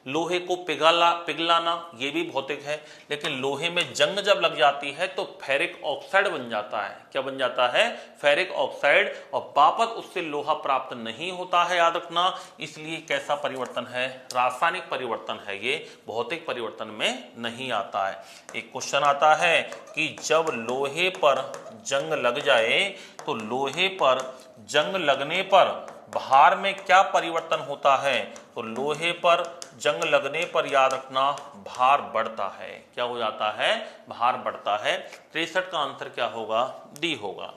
लोहे को पिघलाना ये भी भौतिक है। लेकिन लोहे में जंग जब लग जाती है तो फेरिक ऑक्साइड बन जाता है। क्या बन जाता है? Ferric oxide. और वापस उससे लोहा प्राप्त नहीं होता है, याद रखना। इसलिए कैसा परिवर्तन है? रासायनिक परिवर्तन है, ये भौतिक परिवर्तन में नहीं आता है। एक क्वेश्चन आता है कि जब लोहे पर जंग लग जाए तो लोहे पर जंग लगने पर भार में क्या परिवर्तन होता है? तो लोहे पर जंग लगने पर याद रखना भार बढ़ता है। क्या हो जाता है? भार बढ़ता है। 63 का आंसर क्या होगा? डी होगा।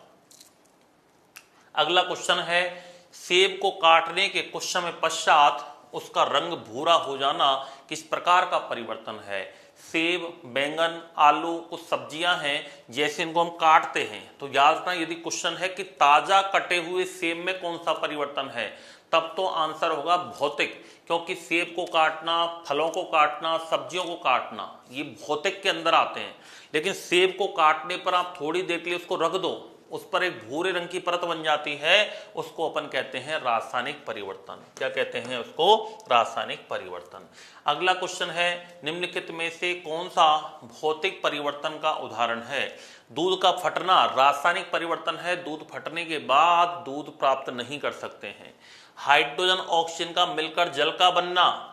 अगला क्वेश्चन है, सेब को काटने के कुछ समय पश्चात उसका रंग भूरा हो जाना किस प्रकार का परिवर्तन है? सेब, बैंगन, आलू कुछ सब्जियां हैं, जैसे इनको हम काटते हैं तो याद रखना यदि क्वेश्चन है कि ताजा कटे हुए सेब में कौन सा परिवर्तन है, तब तो आंसर होगा भौतिक। क्योंकि सेब को काटना, फलों को काटना, सब्जियों को काटना ये भौतिक के अंदर आते हैं। लेकिन सेब को काटने पर आप थोड़ी देर के लिए उसको रख दो, उस पर एक भूरे रंग की परत बन जाती है, उसको अपन कहते हैं रासायनिक परिवर्तन। क्या कहते हैं उसको? रासायनिक परिवर्तन। अगला क्वेश्चन है, निम्नलिखित में से कौन सा भौतिक परिवर्तन का उदाहरण है? दूध का फटना रासायनिक परिवर्तन है, दूध फटने के बाद दूध प्राप्त नहीं कर सकते हैं। हाइड्रोजन ऑक्सीजन का मिलकर जल का बनना,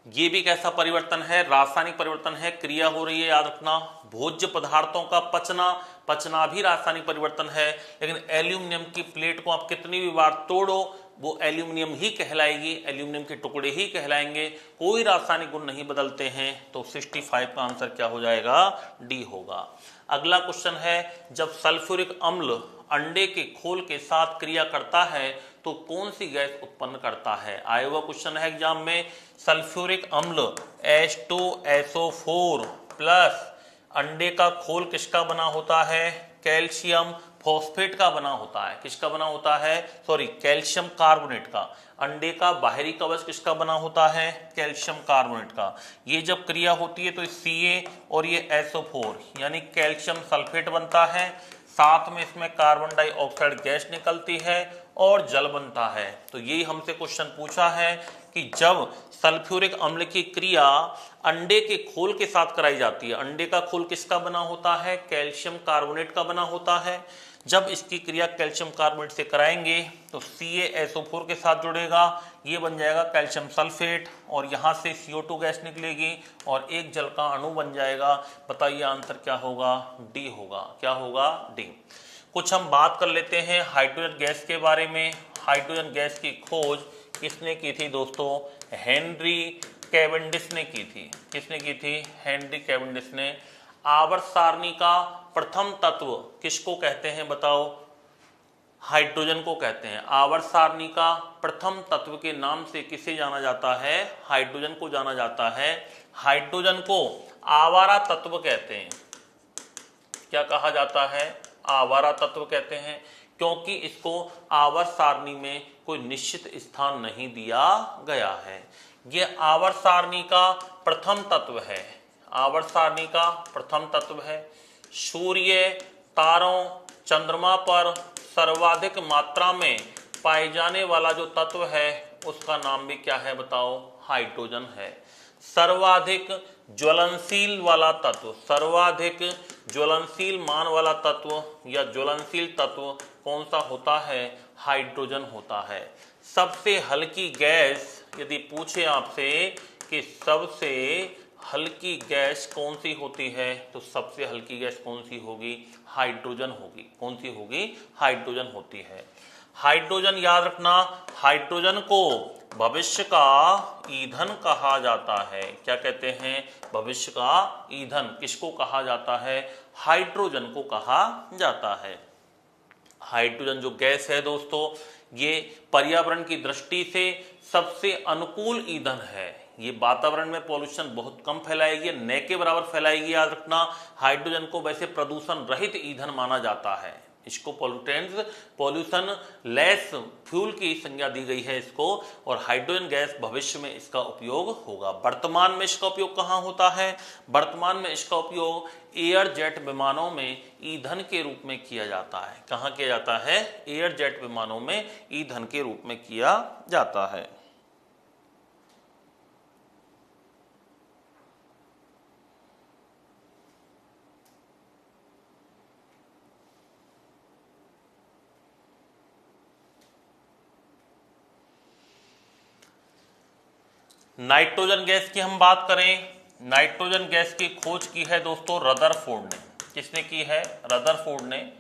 ये भी कैसा परिवर्तन है? रासायनिक परिवर्तन है, क्रिया हो रही है, याद रखना। भोज्य पदार्थों का पचना, पचना भी रासायनिक परिवर्तन है, लेकिन एल्यूमिनियम की प्लेट को आप कितनी भी बार तोड़ो वो एल्यूमिनियम ही कहलाएगी, एल्यूमिनियम के टुकड़े ही कहलाएंगे, कोई रासायनिक गुण नहीं बदलते हैं। तो 65 का आंसर क्या हो जाएगा? डी होगा। अगला क्वेश्चन है, जब सल्फ्यूरिक अम्ल अंडे के खोल के साथ क्रिया करता है तो कौन सी गैस उत्पन्न करता है? आया हुआ क्वेश्चन है एग्जाम में। सल्फ्यूरिक अम्ल H2SO4 प्लस अंडे का खोल किसका बना होता है? कैल्शियम फॉस्फेट का बना होता है। किसका बना होता है? सॉरी, कैल्शियम कार्बोनेट का। अंडे का बाहरी कवच किसका बना होता है? कैल्शियम कार्बोनेट का। ये जब क्रिया होती है तो Ca और ये SO4 यानी कैल्शियम सल्फेट बनता है, साथ में इसमें कार्बन डाइऑक्साइड गैस निकलती है और जल बनता है। तो यही हमसे क्वेश्चन पूछा है कि जब सल्फ्यूरिक अम्ल की क्रिया अंडे के खोल के साथ कराई जाती है, अंडे का खोल किसका बना होता है? कैल्शियम कार्बोनेट का बना होता है। जब इसकी क्रिया कैल्शियम कार्बोनेट से कराएंगे तो CaSO4 के साथ जुड़ेगा, ये बन जाएगा कैल्शियम सल्फेट और यहाँ से CO2 गैस निकलेगी और एक जल का अणु बन जाएगा। बताइए आंसर क्या होगा? डी होगा। क्या होगा? डी। कुछ हम बात कर लेते हैं हाइड्रोजन गैस के बारे में। हाइड्रोजन गैस की खोज किसने की थी दोस्तों? हेनरी कैवेंडिश ने की थी। किसने की थी? हेनरी कैवेंडिश ने। आवर्त सारणी का प्रथम तत्व किसको कहते हैं? बताओ। हाइड्रोजन को कहते हैं। आवर्त सारणी का प्रथम तत्व के नाम से किसे जाना जाता है? हाइड्रोजन को जाना जाता है। हाइड्रोजन को आवारा तत्व कहते हैं। क्या कहा जाता है? आवारा तत्व कहते हैं, क्योंकि इसको आवर्त सारणी में कोई निश्चित स्थान नहीं दिया गया है। यह आवर्त सारणी का प्रथम तत्व है। आवर्त सारणी का प्रथम तत्व है। सूर्य, तारों, चंद्रमा पर सर्वाधिक मात्रा में पाए जाने वाला जो तत्व है उसका नाम भी क्या है? बताओ। हाइड्रोजन है। सर्वाधिक ज्वलनशील वाला तत्व, सर्वाधिक ज्वलनशील मान वाला तत्व या ज्वलनशील तत्व कौन सा होता है? हाइड्रोजन होता है। सबसे हल्की गैस यदि पूछे आपसे कि सबसे हल्की गैस कौन सी होती है, तो सबसे हल्की गैस कौन सी होगी? हाइड्रोजन होगी। कौन सी होगी? हाइड्रोजन होती है। हाइड्रोजन याद रखना, हाइड्रोजन को भविष्य का ईंधन कहा जाता है। क्या कहते हैं? भविष्य का ईंधन किसको कहा जाता है? हाइड्रोजन को कहा जाता है। हाइड्रोजन जो गैस है दोस्तों, ये पर्यावरण की दृष्टि से सबसे अनुकूल ईंधन है। ये वातावरण में पॉल्यूशन बहुत कम फैलाएगी, न के बराबर फैलाएगी। याद रखना, हाइड्रोजन को वैसे प्रदूषण रहित ईंधन माना जाता है। इसको पॉल्यूशन लेस फ्यूल की संज्ञा दी गई है इसको। और हाइड्रोजन गैस भविष्य में इसका उपयोग होगा। वर्तमान में इसका उपयोग कहाँ होता है? वर्तमान में इसका उपयोग एयर जेट विमानों में ईंधन के रूप में किया जाता है। कहाँ किया जाता है? एयर जेट विमानों में ईंधन के रूप में किया जाता है। नाइट्रोजन गैस की हम बात करें, नाइट्रोजन गैस की खोज की है दोस्तों रदरफोर्ड ने। किसने की है? रदरफोर्ड ने।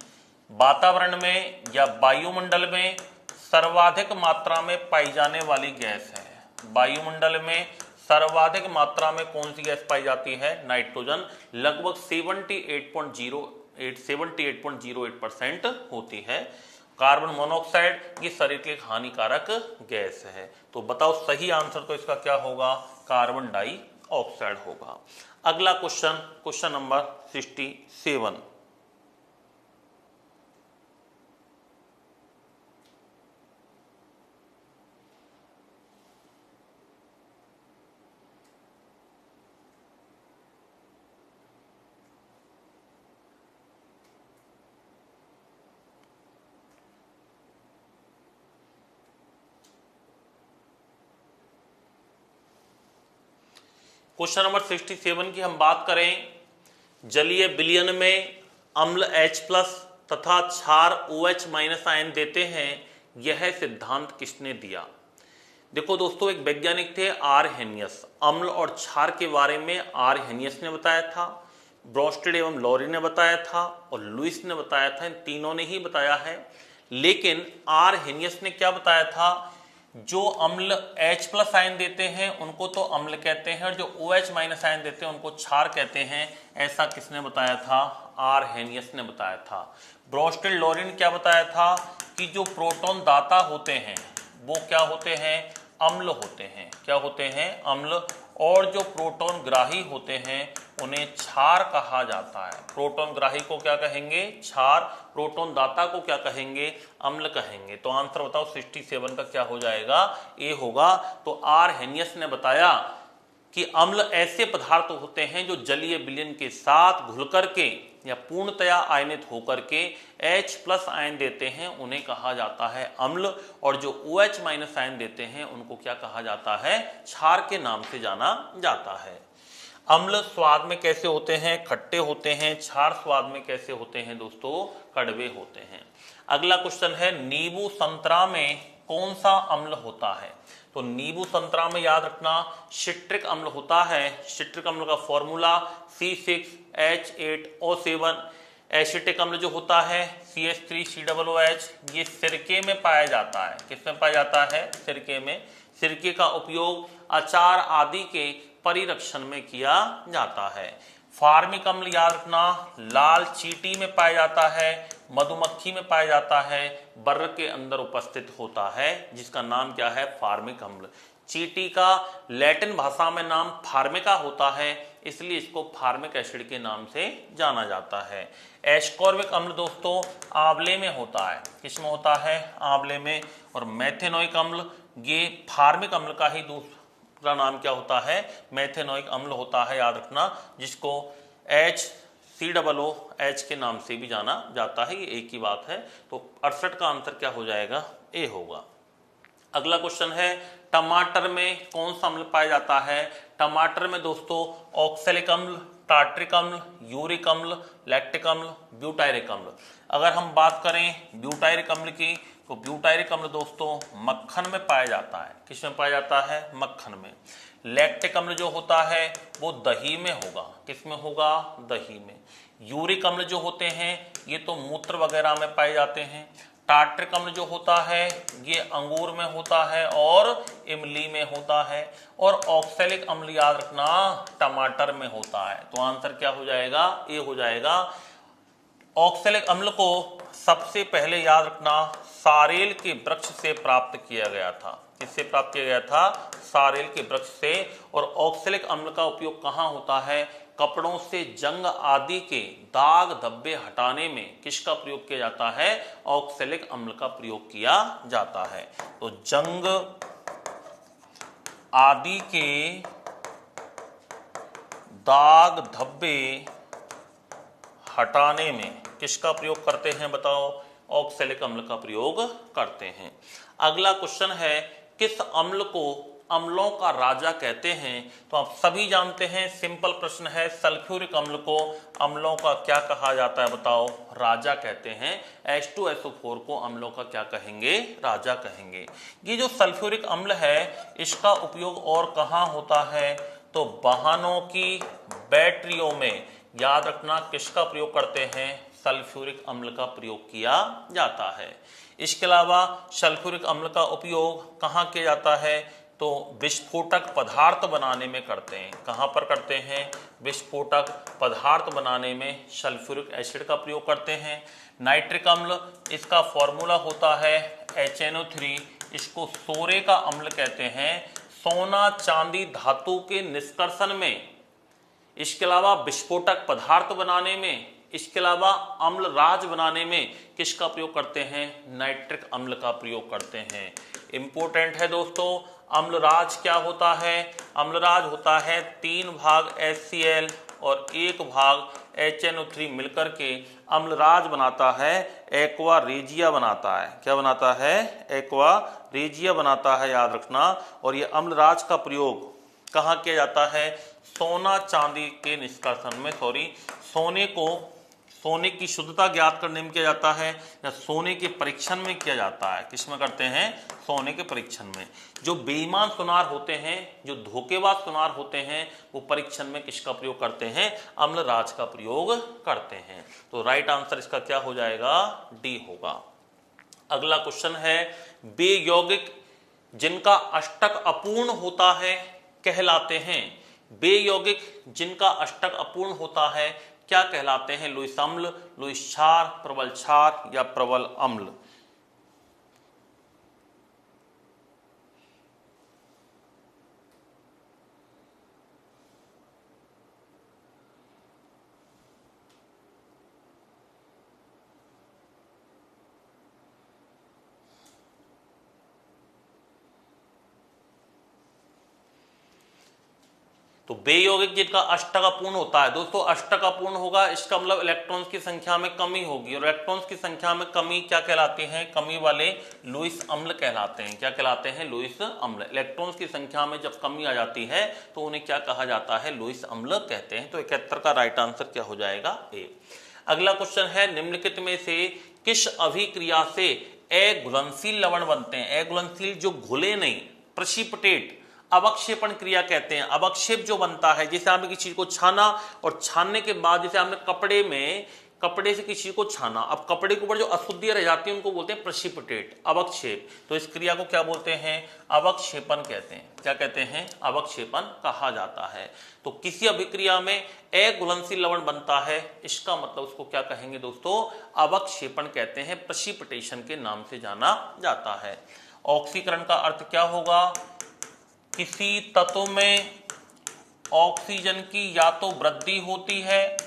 वातावरण में या वायुमंडल में सर्वाधिक मात्रा में पाई जाने वाली गैस है। वायुमंडल में सर्वाधिक मात्रा में कौन सी गैस पाई जाती है? नाइट्रोजन। लगभग 78.08% होती है। कार्बन मोनोऑक्साइड ये शरीर के लिए हानिकारक गैस है। तो बताओ सही आंसर तो इसका क्या होगा? कार्बन डाइऑक्साइड होगा। अगला question, question number 67। Question number 67 की हम बात करें, जलीय विलयन में अम्ल H प्लस तथा क्षार OH माइनस आयन देते हैं, यह सिद्धांत किसने दिया? देखो दोस्तों, एक वैज्ञानिक थे आरहेनियस। अम्ल और क्षार के बारे में आरहेनियस ने बताया था, ब्रोस्टेड एवं लॉरी ने बताया था और लुईस ने बताया था। इन तीनों ने ही बताया है। लेकिन आरहेनियस ने क्या बताया था, जो अम्ल H प्लस आयन देते हैं उनको तो अम्ल कहते हैं और जो OH माइनस आयन देते हैं उनको क्षार कहते हैं। ऐसा किसने बताया था? आरहेनियस ने बताया था। ब्रोस्टेड लॉरी ने क्या बताया था कि जो प्रोटॉन दाता होते हैं वो क्या होते हैं? अम्ल होते हैं। क्या होते हैं? अम्ल। और जो प्रोटॉन ग्राही होते हैं उन्हें क्षार कहा जाता है। प्रोटॉन ग्राही को क्या कहेंगे? क्षार। प्रोटॉन दाता को क्या कहेंगे? अम्ल कहेंगे। तो आंसर बताओ 67 का क्या हो जाएगा? ए होगा। तो आरहेनियस ने बताया कि अम्ल ऐसे पदार्थ होते हैं जो जलीय विलयन के साथ घुल करके या पूर्णतया आयनित होकर के H प्लस आयन देते हैं, उन्हें कहा जाता है अम्ल। और जो OH माइनस आयन देते हैं उनको क्या कहा जाता है? क्षार के नाम से जाना जाता है। अम्ल स्वाद में कैसे होते हैं? खट्टे होते हैं। क्षार स्वाद में कैसे होते हैं दोस्तों? कड़वे होते हैं। अगला क्वेश्चन है, नींबू संतरा में कौन सा अम्ल होता है? तो नींबू संतरा में याद रखना सिट्रिक अम्ल होता है। सिट्रिक अम्ल का फॉर्मूला C6H8O7। एसिटिक अम्ल जो होता है CH3COOH, ये सिरके में पाया जाता है। किसमें पाया जाता है? सिरके में। सिरके का उपयोग अचार आदि के परिरक्षण में किया जाता है। फार्मिक अम्ल याद रखना लाल चींटी में पाया जाता है, मधुमक्खी में पाया जाता है, बर्र के अंदर उपस्थित होता है, जिसका नाम क्या है? फार्मिक अम्ल। चींटी का लैटिन भाषा में नाम फार्मिका होता है, इसलिए इसको फार्मिक एसिड के नाम से जाना जाता है। एस्कॉर्बिक अम्ल दोस्तों आंवले में होता है। किसमें होता है? आंवले में। और मेथेनोइक अम्ल ये फार्मिक अम्ल का ही दूसरा नाम क्या होता है? मेथेनोइक अम्ल होता है, याद रखना, जिसको HCOOH के नाम से भी जाना जाता है। ये एक ही बात है। तो 68 का आंसर क्या हो जाएगा? ए होगा। अगला क्वेश्चन है, टमाटर में कौन सा अम्ल पाया जाता है? टमाटर में दोस्तों ऑक्सैलिक अम्ल, टार्ट्रिक अम्ल, यूरिक अम्ल, लैक्टिक अम्ल, ब्यूटायरिक अम्ल। अगर हम बात करें ब्यूटायरिक अम्ल की, तो ब्यूटायरिक अम्ल दोस्तों मक्खन में पाया जाता है। किसमें पाया जाता है? मक्खन में। लैक्टिक अम्ल जो होता है वो दही में होगा। किसमें होगा? दही में। यूरिक अम्ल जो होते हैं ये तो मूत्र वगैरह में पाए जाते हैं। टार्ट्रिक अम्ल जो होता है ये अंगूर में होता है और इमली में होता है। और ऑक्सैलिक अम्ल याद रखना टमाटर में होता है। तो आंसर क्या हो जाएगा? ए हो जाएगा। ऑक्सैलिक अम्ल को सबसे पहले याद रखना सारेल के वृक्ष से प्राप्त किया गया था। किससे प्राप्त किया गया था? सारेल के वृक्ष से। और ऑक्सैलिक अम्ल का उपयोग कहाँ होता है? कपड़ों से जंग आदि के दाग धब्बे हटाने में किसका प्रयोग किया जाता है? ऑक्सैलिक अम्ल का प्रयोग किया जाता है। तो जंग आदि के दाग धब्बे हटाने में किसका प्रयोग करते हैं? बताओ। ऑक्सैलिक अम्ल का प्रयोग करते हैं। अगला क्वेश्चन है, किस अम्ल को अम्लों का राजा कहते हैं? तो आप सभी जानते हैं, सिंपल प्रश्न है। सल्फ्यूरिक अम्ल को अम्लों का क्या कहा जाता है? बताओ। राजा कहते हैं। H2SO4 को अम्लों का क्या कहेंगे? राजा कहेंगे। ये जो सल्फ्यूरिक अम्ल है इसका उपयोग और कहाँ होता है? तो वाहनों की बैटरियों में याद रखना किसका प्रयोग करते हैं? सल्फ्यूरिक अम्ल का प्रयोग किया जाता है। इसके अलावा सल्फ्यूरिक अम्ल का उपयोग कहाँ किया जाता है? तो विस्फोटक पदार्थ बनाने में करते हैं। कहाँ पर करते हैं? विस्फोटक पदार्थ बनाने में सल्फ्यूरिक एसिड का प्रयोग करते हैं। नाइट्रिक अम्ल, इसका फॉर्मूला होता है HNO3। इसको सोरे का अम्ल कहते हैं। सोना चांदी धातु के निष्कर्षण में, इसके अलावा विस्फोटक पदार्थ बनाने में, इसके अलावा अम्ल राज बनाने में किसका प्रयोग करते हैं? नाइट्रिक अम्ल का प्रयोग करते हैं। इंपॉर्टेंट है दोस्तों। अम्लराज क्या होता है? अम्लराज होता है 3 भाग HCl और 1 भाग HNO3 मिलकर के अम्लराज बनाता है, एक्वा रेजिया बनाता है। क्या बनाता है? एक्वा रेजिया बनाता है, याद रखना। और ये अम्लराज का प्रयोग कहाँ किया जाता है? सोना चांदी के निष्कर्षण में, सोने की शुद्धता ज्ञात करने में किया जाता है, या सोने के परीक्षण में किया जाता है? किसमें करते हैं? सोने के परीक्षण में। जो बेईमान सुनार होते हैं, जो धोखेबाज सुनार होते हैं, वो परीक्षण में किसका प्रयोग करते हैं? अम्लराज का प्रयोग करते हैं। तो राइट आंसर इसका क्या हो जाएगा? डी होगा। अगला क्वेश्चन है, बेयौगिक जिनका अष्टक अपूर्ण होता है कहलाते हैं। बेयौगिक जिनका अष्टक अपूर्ण होता है क्या कहलाते हैं? लुईस अम्ल, लुईस क्षार, प्रबल क्षार या प्रबल अम्ल? तो बेयौगिक जिनका अष्टक अपूर्ण होता है, दोस्तों अष्टक अपूर्ण होगा इसका मतलब इलेक्ट्रॉन्स की संख्या में कमी होगी, और इलेक्ट्रॉन्स की संख्या में कमी क्या कहलाते हैं? कमी वाले लुईस अम्ल कहलाते हैं। क्या कहलाते हैं? लुईस अम्ल। इलेक्ट्रॉन्स की संख्या में जब कमी आ जाती है तो उन्हें क्या कहा जाता है? लुईस अम्ल कहते हैं। तो 71 का राइट आंसर क्या हो जाएगा? ए। अगला क्वेश्चन है, निम्नलिखित में से किस अभिक्रिया से अघुलनशील लवण बनते हैं? अघुलनशील जो घुले नहीं, प्रेसिपिटेट, अवक्षेपण क्रिया कहते हैं। अवक्षेप जो बनता है, जैसे आपने किसी चीज को छाना और छानने के बाद जैसे आपने कपड़े से किसी चीज को छाना, अब कपड़े के ऊपर जो अशुद्धियां रह जाती है उनको बोलते हैं प्रेसिपिटेट, अवक्षेप। तो इस क्रिया को क्या बोलते हैं? अवक्षेपण कहते हैं। क्या कहते हैं? अवक्षेपण कहा जाता है। तो किसी अभिक्रिया में अघुलनशील लवण बनता है, इसका मतलब उसको क्या कहेंगे दोस्तों? अवक्षेपण कहते हैं, प्रेसिपिटेशन के नाम से जाना जाता है। ऑक्सीकरण का अर्थ क्या होगा? किसी तत्व में ऑक्सीजन की या तो वृद्धि होती है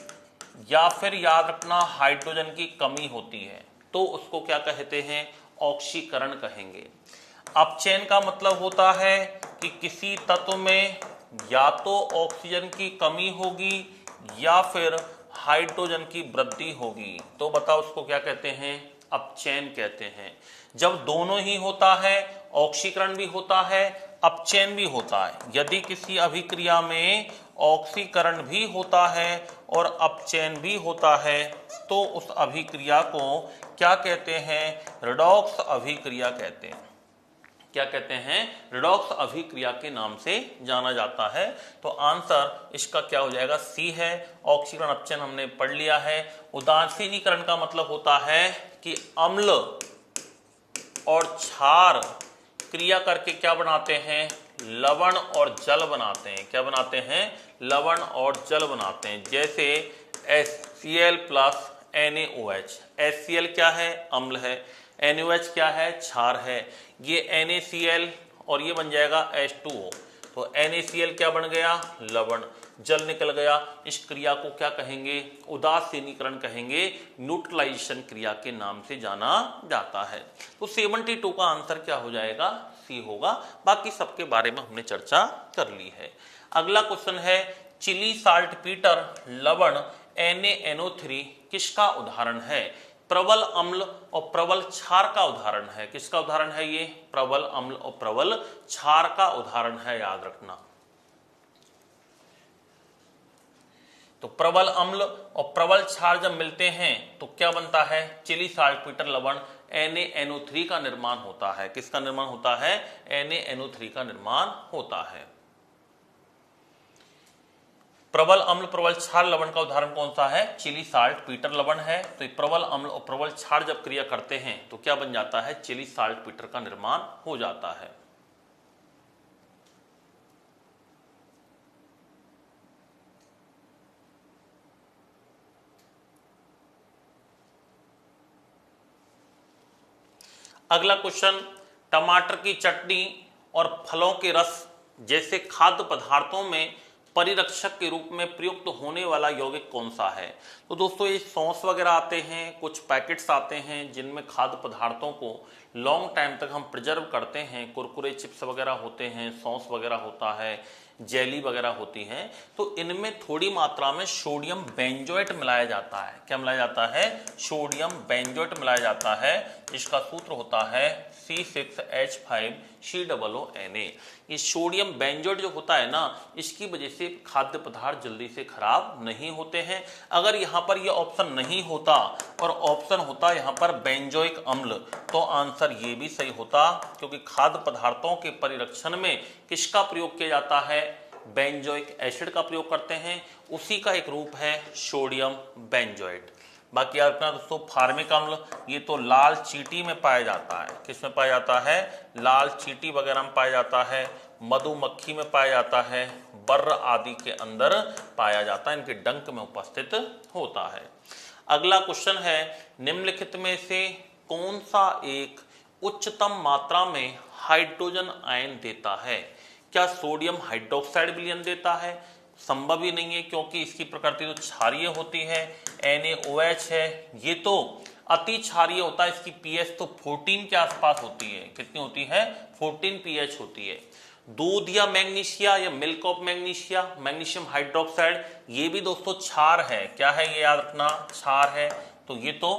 या फिर याद रखना हाइड्रोजन की कमी होती है, तो उसको क्या कहते हैं? ऑक्सीकरण कहेंगे। अपचयन का मतलब होता है कि किसी तत्व में या तो ऑक्सीजन की कमी होगी या फिर हाइड्रोजन की वृद्धि होगी, तो बताओ उसको क्या कहते हैं? अपचयन कहते हैं। जब दोनों ही होता है, ऑक्सीकरण भी होता है, अपचयन भी होता है, यदि किसी अभिक्रिया में ऑक्सीकरण भी होता है और अपचयन भी होता है, तो उस अभिक्रिया को क्या कहते हैं? रेडॉक्स अभिक्रिया कहते हैं। क्या कहते हैं? रेडॉक्स अभिक्रिया के नाम से जाना जाता है। तो आंसर इसका क्या हो जाएगा? सी है। ऑक्सीकरण अपचयन हमने पढ़ लिया है। उदासीनीकरण का मतलब होता है कि अम्ल और क्षार क्रिया करके क्या बनाते हैं? लवण और जल बनाते हैं। क्या बनाते हैं? लवण और जल बनाते हैं। जैसे HCl प्लस NaOH। HCl क्या है? अम्ल है। NaOH क्या है? क्षार है। ये NaCl और ये बन जाएगा H2O। तो NaCl क्या बन गया? लवण। जल निकल गया। इस क्रिया को क्या कहेंगे? उदासीनीकरण कहेंगे। न्यूट्रलाइजेशन क्रिया के नाम से जाना जाता है। तो 72 का आंसर क्या हो जाएगा? सी होगा। बाकी सबके बारे में हमने चर्चा कर ली है। अगला क्वेश्चन है, चिली साल्टपीटर लवण NaNO3 किसका उदाहरण है? प्रबल अम्ल और प्रबल क्षार का उदाहरण है। किसका उदाहरण है ये? प्रबल अम्ल और प्रबल क्षार का उदाहरण है, याद रखना। तो प्रबल अम्ल और प्रबल क्षार जब मिलते हैं तो क्या बनता है? चिली साल्टपीटर लवण NaNO3 का निर्माण होता है। किसका निर्माण होता है? NaNO3 का निर्माण होता है। प्रबल अम्ल प्रबल क्षार लवण का उदाहरण कौन सा है? चिली साल्टपीटर लवण है। तो ये प्रबल अम्ल और प्रबल क्षार जब क्रिया करते हैं तो क्या बन जाता है? चिली साल्टपीटर का निर्माण हो जाता है। अगला क्वेश्चन, टमाटर की चटनी और फलों के रस जैसे खाद्य पदार्थों में परिरक्षक के रूप में प्रयुक्त होने वाला यौगिक कौन सा है? तो दोस्तों ये सॉस वगैरह आते हैं, कुछ पैकेट्स आते हैं जिनमें खाद्य पदार्थों को लॉन्ग टाइम तक हम प्रिजर्व करते हैं। कुरकुरे चिप्स वगैरह होते हैं, सॉस वगैरह होता है, जेली वगैरह होती हैं। तो इनमें थोड़ी मात्रा में सोडियम बेंजोएट मिलाया जाता है। क्या मिलाया जाता है? सोडियम बेंजोएट मिलाया जाता है। इसका सूत्र होता है C6H5 COONA। ये सोडियम बेंजोएट जो होता है ना, इसकी वजह से खाद्य पदार्थ जल्दी से खराब नहीं होते हैं। अगर यहाँ पर ये ऑप्शन नहीं होता और ऑप्शन होता यहाँ पर बेंजोइक अम्ल, तो आंसर ये भी सही होता, क्योंकि खाद्य पदार्थों के परिरक्षण में किसका प्रयोग किया जाता है, बेंजोइक एसिड का प्रयोग करते हैं। उसी का एक रूप है सोडियम बेंजोएट। बाकी याद रखना दोस्तों, फार्मिक अम्ल ये तो लाल चींटी में पाया जाता है। किस में पाया जाता है, लाल चींटी वगैरह में पाया जाता है, मधुमक्खी में पाया जाता है, बर्र आदि के अंदर पाया जाता है, इनके डंक में उपस्थित होता है। अगला क्वेश्चन है, निम्नलिखित में से कौन सा एक उच्चतम मात्रा में हाइड्रोजन आयन देता है? क्या सोडियम हाइड्रोक्साइड विलयन देता है? संभव ही नहीं है, क्योंकि इसकी प्रकृति तो क्षारीय होती है, NaOH है, ये तो अति क्षारीय होता है। इसकी pH तो 14 के आसपास होती है। कितनी होती है, 14 pH होती है। दूध या मैग्नीशिया या milk of magnesia, magnesium hydroxide, ये भी दोस्तों क्षार है। क्या है ये याद रखना, क्षार है। तो ये तो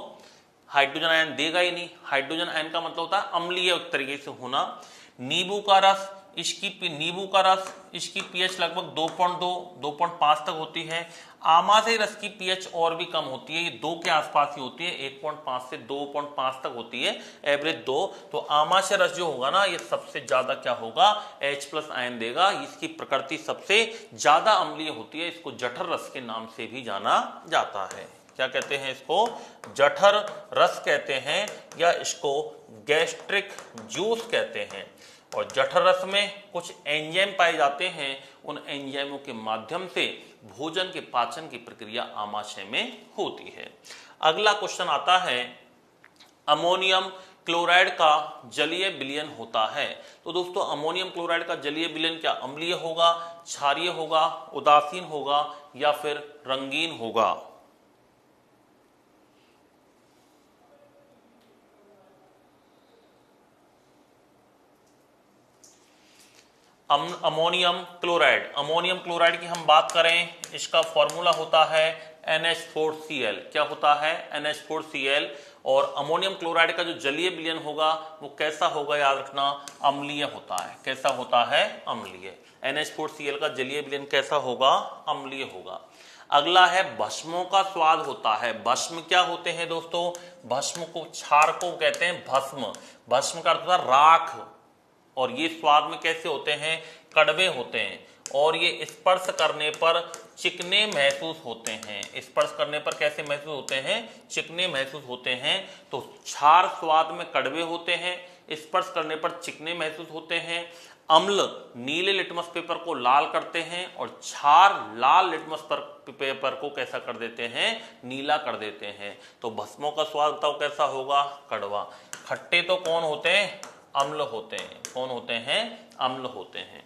हाइड्रोजन आयन देगा ही नहीं। हाइड्रोजन आयन का मतलब होता है अम्लीय एक तरीके से होना। नींबू का रस, नींबू का रस, इसकी pH लगभग 2.2 2.5 तक होती है। आमाशय रस की pH और भी कम होती है, ये 2 के आसपास ही होती है, 1.5 से 2.5 तक होती है, एवरेज 2। तो आमाशय रस जो होगा ना, ये सबसे ज्यादा क्या होगा, H+ आयन देगा। इसकी प्रकृति सबसे ज्यादा अम्लीय होती है। इसको जठर रस के नाम से भी जाना जाता है। क्या कहते हैं इसको, जठर रस कहते हैं, या इसको गैस्ट्रिक जूस कहते हैं। और जठर रस में कुछ एंजाइम पाए जाते हैं, उन एंजाइमों के माध्यम से भोजन के पाचन की प्रक्रिया आमाशय में होती है। अगला क्वेश्चन आता है, अमोनियम क्लोराइड का जलीय विलयन होता है। तो दोस्तों, अमोनियम क्लोराइड का जलीय विलयन क्या अम्लीय होगा, क्षारीय होगा, उदासीन होगा, या फिर रंगीन होगा? अमोनियम क्लोराइड की हम बात करें, इसका फॉर्मूला होता है NH4Cl। क्या होता है, NH4Cl। और अमोनियम क्लोराइड का जो जलीय विलयन होगा वो कैसा होगा, याद रखना, अम्लीय होता है। कैसा होता है, अम्लीय। NH4Cl का जलीय विलयन कैसा होगा, अम्लीय होगा। अगला है, भस्मों का स्वाद होता है। भस्म क्या होते हैं दोस्तों, भस्म को, क्षार को कहते हैं भस्म। भस्म का अर्थ होता है राख, और ये स्वाद में कैसे होते हैं, कड़वे होते हैं, और ये स्पर्श करने पर चिकने महसूस होते हैं। स्पर्श करने पर कैसे महसूस होते हैं, चिकने महसूस होते हैं। तो क्षार स्वाद में कड़वे होते हैं, स्पर्श करने पर चिकने महसूस होते हैं। अम्ल नीले लिटमस पेपर को लाल करते हैं, और क्षार लाल लिटमस पेपर को कैसा कर देते हैं, नीला कर देते हैं। तो भस्मों का स्वाद बताओ कैसा होगा, कड़वा। खट्टे तो कौन होते हैं, अम्ल होते हैं। कौन होते हैं, अम्ल होते हैं।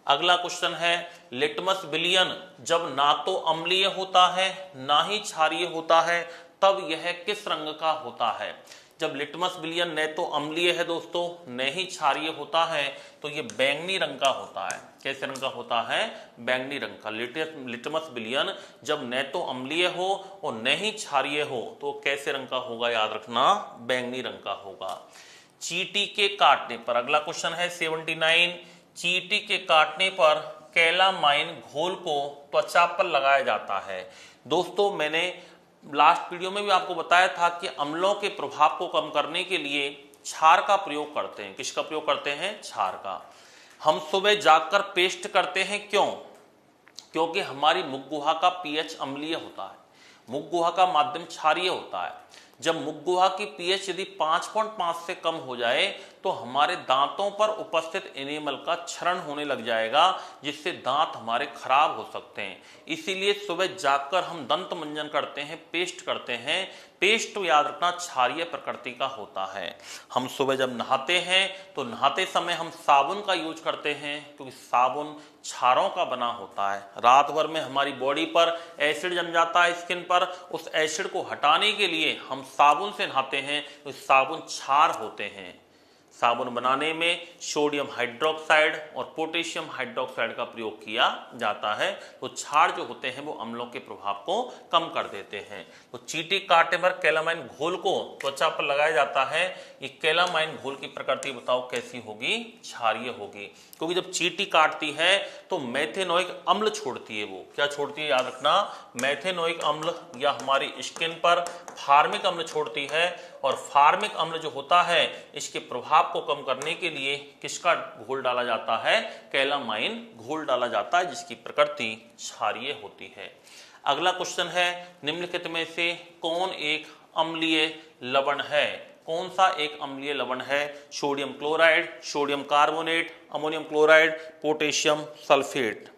अगला क्वेश्चन है, लिटमस विलयन जब ना तो अम्लीय होता है ना ही क्षारीय होता है, तब यह किस रंग का होता है? जब लिटमस विलयन न तो अम्लीय है दोस्तों, न ही क्षारीय होता है, तो ये बैंगनी रंग का होता है। कैसे रंग का होता है, बैंगनी रंग का। लिटमस विलयन जब न तो अम्लीय हो और न ही क्षारीय हो, तो कैसे रंग का होगा, याद रखना, बैंगनी रंग का होगा। चींटी के काटने पर, अगला क्वेश्चन है 79, चींटी के काटने पर कैलामाइन घोल को त्वचा पर लगाया जाता है। दोस्तों, मैंने लास्ट वीडियो में भी आपको बताया था कि अम्लों के प्रभाव को कम करने के लिए क्षार का प्रयोग करते हैं। किसका प्रयोग करते हैं, क्षार का। हम सुबह जागकर पेस्ट करते हैं, क्यों? क्योंकि हमारी मुख गुहा का pH अम्लीय होता है, मुख गुहा का माध्यम क्षारीय होता है। जब मुख गुहा की pH यदि 5.5 से कम हो जाए, तो हमारे दांतों पर उपस्थित एनिमल का क्षरण होने लग जाएगा, जिससे दांत हमारे खराब हो सकते हैं। इसीलिए सुबह जागकर हम दंत मंजन करते हैं, पेस्ट करते हैं। पेस्ट तो याद रखना क्षारीय प्रकृति का होता है। हम सुबह जब नहाते हैं, तो नहाते समय हम साबुन का यूज करते हैं, क्योंकि साबुन क्षारों का बना होता है। रात भर में हमारी बॉडी पर एसिड जम जाता है स्किन पर, उस एसिड को हटाने के लिए हम साबुन से नहाते हैं, तो साबुन क्षार होते हैं। साबुन बनाने में सोडियम हाइड्रोक्साइड और पोटेशियम हाइड्रोक्साइड का प्रयोग किया जाता है। तो क्षार जो होते हैं वो अम्लों के प्रभाव को कम कर देते हैं। तो चींटी काटने पर कैलामाइन घोल को त्वचा पर लगाया जाता है। ये कैलामाइन घोल की प्रकृति बताओ कैसी होगी? क्षारीय होगी, क्योंकि जब चींटी काटती है तो मेथेनोइक अम्ल छोड़ती है। वो क्या छोड़ती है? याद रखना, मेथेनोइक अम्ल या हमारी स्किन पर फार्मिक अम्ल छोड़ती है। और फार्मिक अम्ल जो होता है इसके प्रभाव को कम करने के लिए किसका घोल डाला जाता है? कैलामाइन घोल डाला जाता है, जिसकी प्रकृति क्षारीय होती है। अगला क्वेश्चन है, निम्नलिखित में से कौन एक अम्लीय लवण है? कौन सा एक अम्लीय लवण है? Sodium chloride, sodium carbonate, ammonium chloride, potassium sulphate.